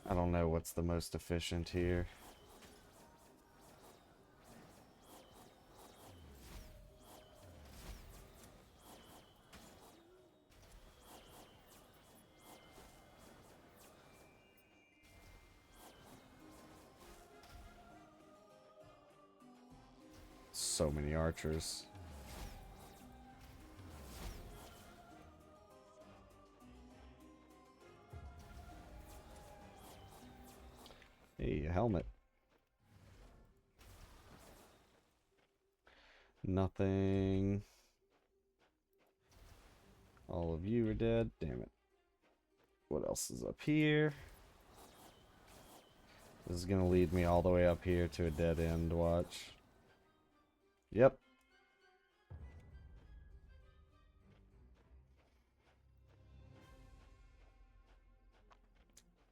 I don't know what's the most efficient here. So many archers. Hey, a helmet. Nothing. All of you are dead. Damn it. What else is up here? This is gonna lead me all the way up here to a dead end, watch. Yep.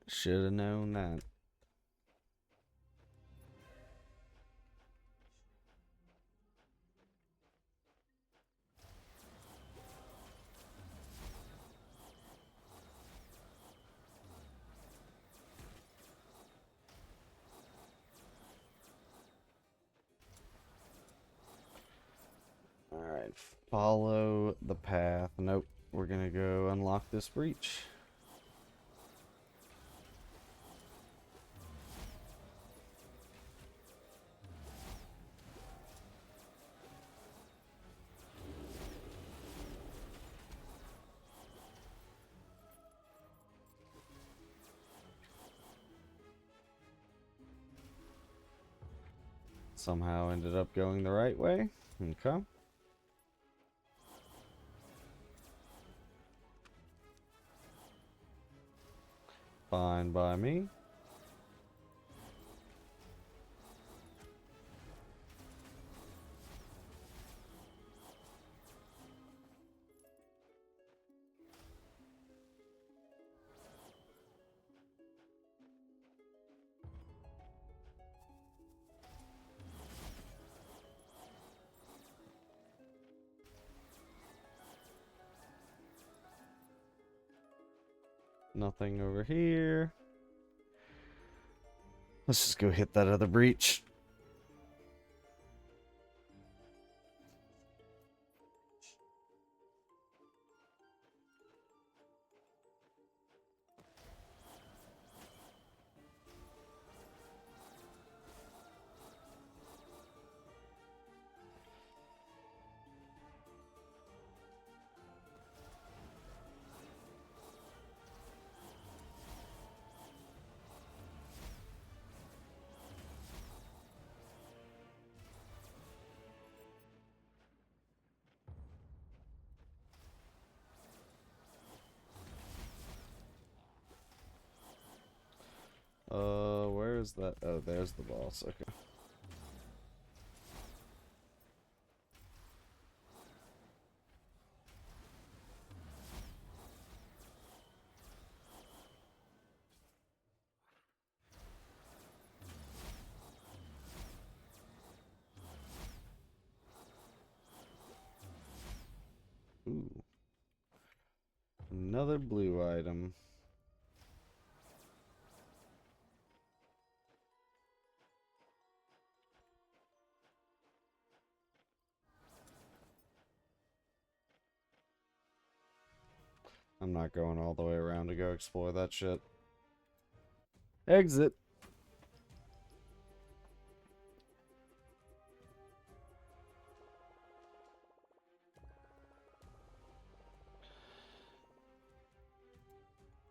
Should have known that. Alright, follow the path. Nope, we're gonna go unlock this breach. Somehow ended up going the right way. Okay. Fine by me. Nothing over here. Let's just go hit that other breach. Where is that? Oh, there's the boss. Okay. Ooh. Another blue item. I'm not going all the way around to go explore that shit. Exit.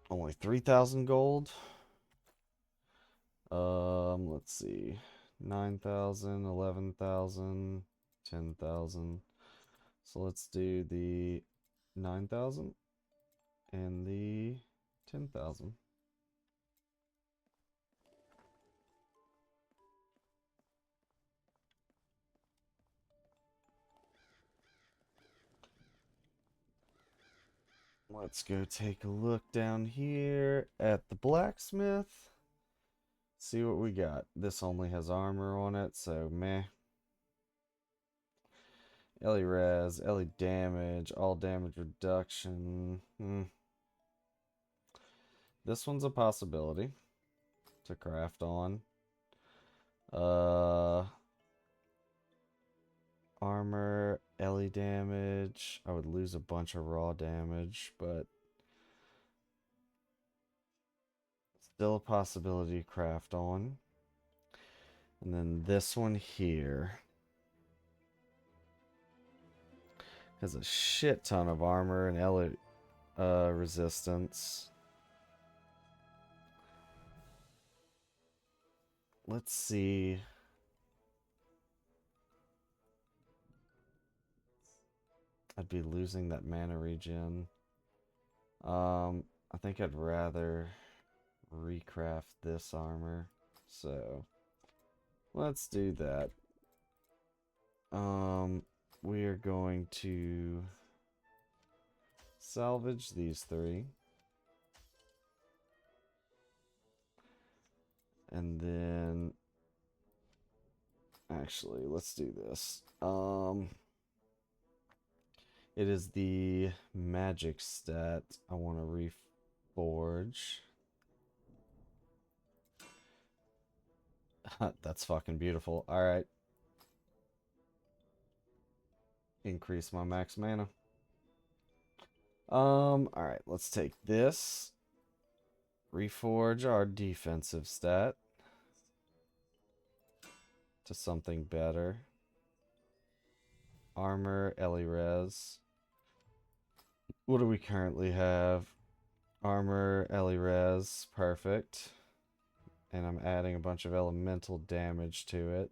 Only 3,000 gold. Let's see. 9,000, 11,000, 10,000. So let's do the 9,000 and the 10,000. Let's go take a look down here at the blacksmith. See what we got. This only has armor on it, so meh. Ellie res, Ellie damage, all damage reduction. This one's a possibility to craft on. Armor, Ellie damage. I would lose a bunch of raw damage, but still a possibility to craft on. And then this one here has a shit ton of armor and Ellie resistance. Let's see. I'd be losing that mana regen. I think I'd rather recraft this armor. So let's do that. We are going to salvage these three. And then actually, let's do this. It is the magic stat I want to reforge. That's fucking beautiful. All right. Increase my max mana. All right, let's take this. Reforge our defensive stat to something better. Armor, Ellie res. What do we currently have? Armor, Ellie res, perfect. And I'm adding a bunch of elemental damage to it.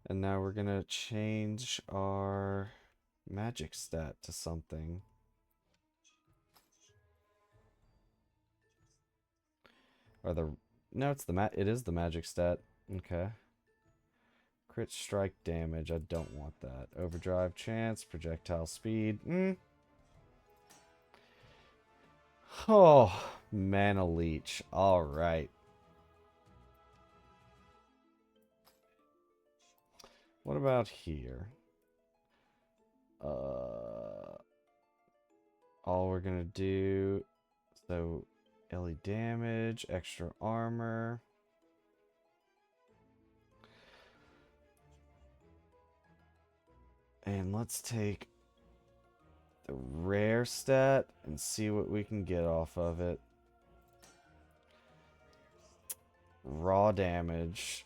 And now we're gonna change our magic stat to something. Or the no, it is the magic stat. Okay. Crit strike damage. I don't want that. Overdrive chance, projectile speed. Oh, mana leech. All right. What about here? All we're gonna do, so LE damage, extra armor. And let's take the rare stat and see what we can get off of it. Raw damage.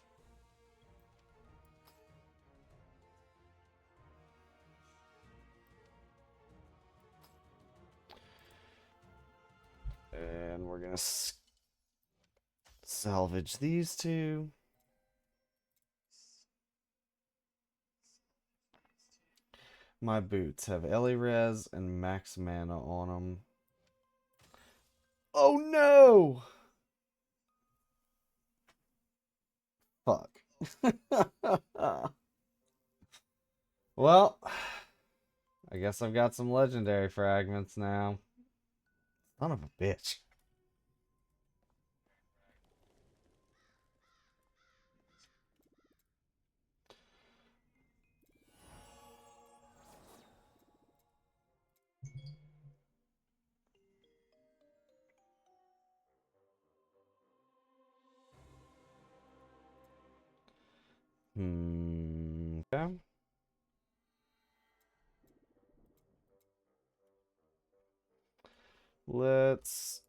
And we're gonna salvage these two. My boots have Ellie Res and max mana on them. Oh no! Fuck. Well, I guess I've got some legendary fragments now. Son of a bitch. Okay. Let's...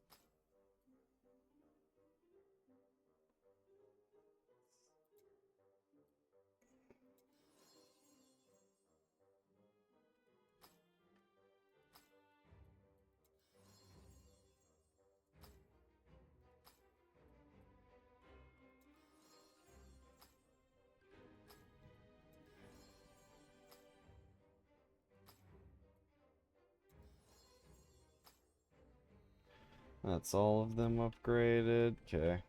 That's all of them upgraded. Okay.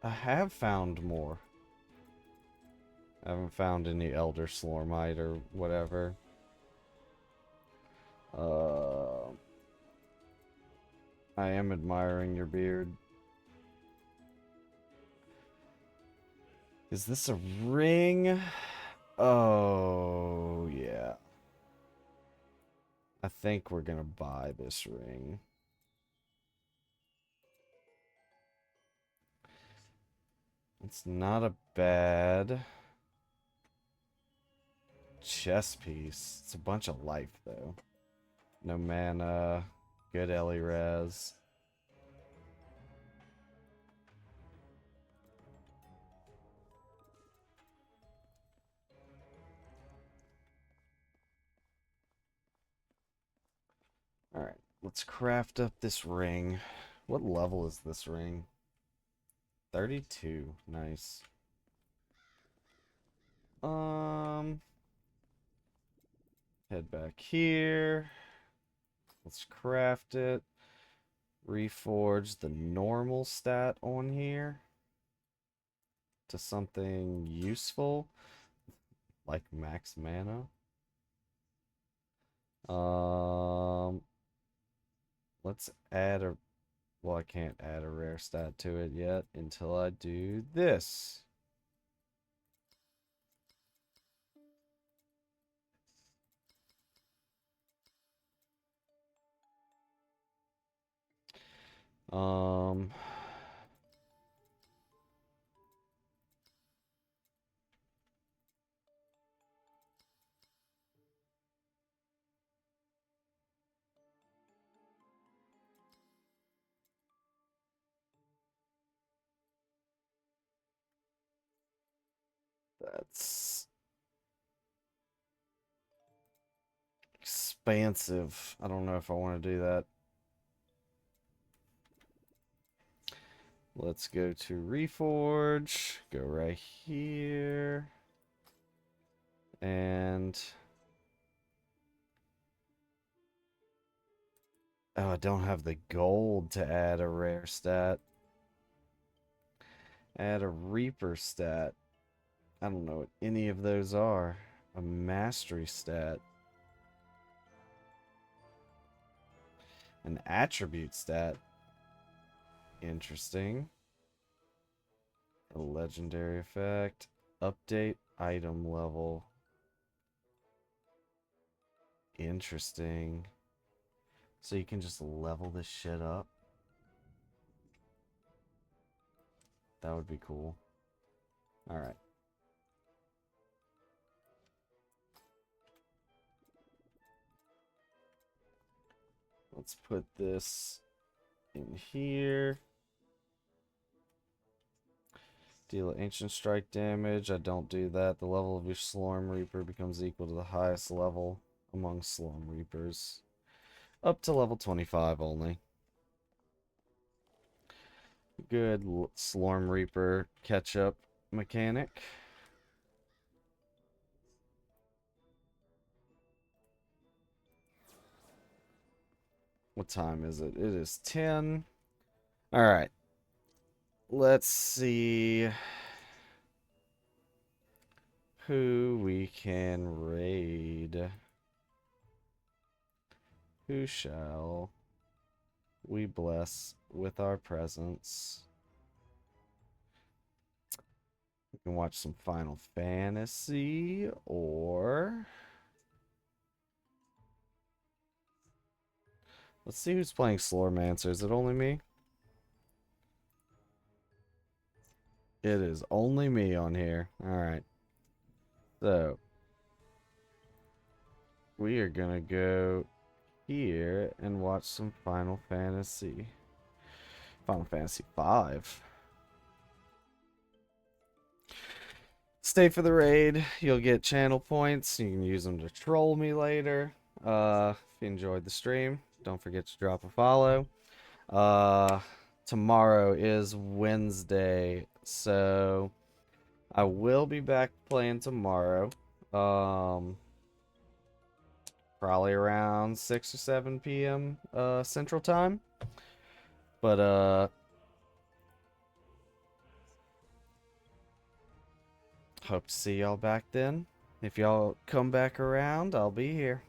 I have found more. I haven't found any Elder Slormite or whatever. I am admiring your beard. Is this a ring? Oh, yeah. I think we're gonna buy this ring. It's not a bad chess piece. It's a bunch of life, though. No mana. Good Ellie Res. Alright, let's craft up this ring. What level is this ring? 32. Nice. Head back here. Let's craft it. Reforge the normal stat on here to something useful, like max mana. Let's add a... Well, I can't add a rare stat to it yet until I do this. Um... That's expansive. I don't know if I want to do that. Let's go to Reforge. Go right here. And... oh, I don't have the gold to add a rare stat. Add a Reaper stat. I don't know what any of those are. A mastery stat. An attribute stat. Interesting. A legendary effect. Update item level. Interesting. So you can just level this shit up. That would be cool. Alright. Let's put this in here. Deal ancient strike damage. I don't do that. The level of your Slorm Reaper becomes equal to the highest level among Slorm Reapers. Up to level 25 only. Good Slorm Reaper catch-up mechanic. What time is it? It is 10. Alright. Let's see who we can raid. Who shall we bless with our presence? We can watch some Final Fantasy, or... let's see who's playing Slormancer. Is it only me? It is only me on here. Alright. So, we are gonna go here and watch some Final Fantasy. Final Fantasy 5. Stay for the raid. You'll get channel points. You can use them to troll me later. If you enjoyed the stream, don't forget to drop a follow. Tomorrow is Wednesday, so I will be back playing tomorrow. Probably around 6 or 7 p.m. Central Time. But hope to see y'all back then. If y'all come back around, I'll be here.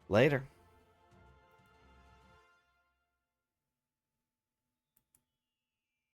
Later.